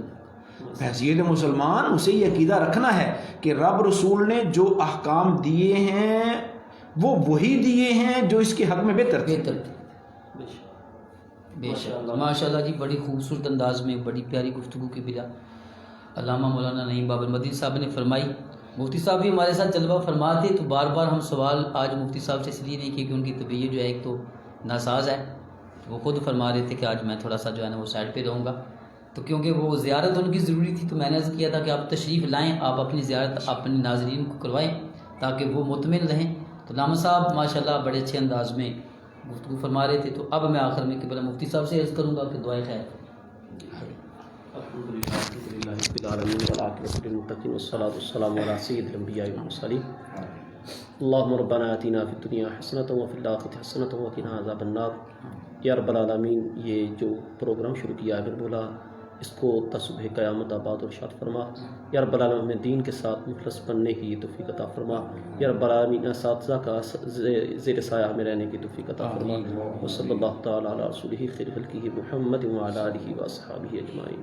حیثیت مسلمان اسے یہ عقیدہ رکھنا ہے کہ رب رسول نے جو احکام دیے ہیں وہ وہی دیے ہیں جو اس کے حق میں بہتر تھے. بے شک ماشاء اللہ جی, بڑی خوبصورت انداز میں بڑی پیاری گفتگو کی بلا علامہ مولانا نعیم بابر مدنی صاحب نے فرمائی. مفتی صاحب بھی ہمارے ساتھ جلوہ فرما تھے, تو بار بار ہم سوال آج مفتی صاحب سے اس لیے نہیں کیے کہ ان کی طبیعت جو ہے ایک تو ناساز ہے, وہ خود فرما رہے تھے کہ آج میں تھوڑا سا جو ہے نا وہ سائڈ پہ رہوں گا, تو کیونکہ وہ زیارت ان کی ضروری تھی تو میں نے عرض کیا تھا کہ آپ تشریف لائیں, آپ اپنی زیارت اپنے ناظرین کو کروائیں تاکہ وہ مطمئن رہیں. تو علامہ صاحب ماشاءاللہ بڑے اچھے انداز میں گفتگو فرما رہے تھے. تو اب میں آخر میں قبلہ مفتی صاحب سے عرض کروں گا کہ دعائے خیر. الحمدللہ رب العالمین والعاقبۃ للمتقین والصلاۃ والسلام علی سید الانبیاء والمرسلین. اللہم ربنا آتنا فی الدنیا حسنۃ وفی الآخرۃ حسنۃ وقنا عذاب النار. یا رب العالمین، یہ جو پروگرام شروع کیا ہے مولا، اس کو تصبح قیامت آباد اور ارشاد فرما. یا رب العالمین، میں دین کے ساتھ مخلص بننے کی توفیق عطا فرما. یا رب العالمین، اساتذہ کا زیر سایہ میں رہنے کی توفیق عطا فرما. وصلی اللہ تعالی علی رسولہ خیر خلقہ محمد وعلی آلہ واصحابہ اجمعین.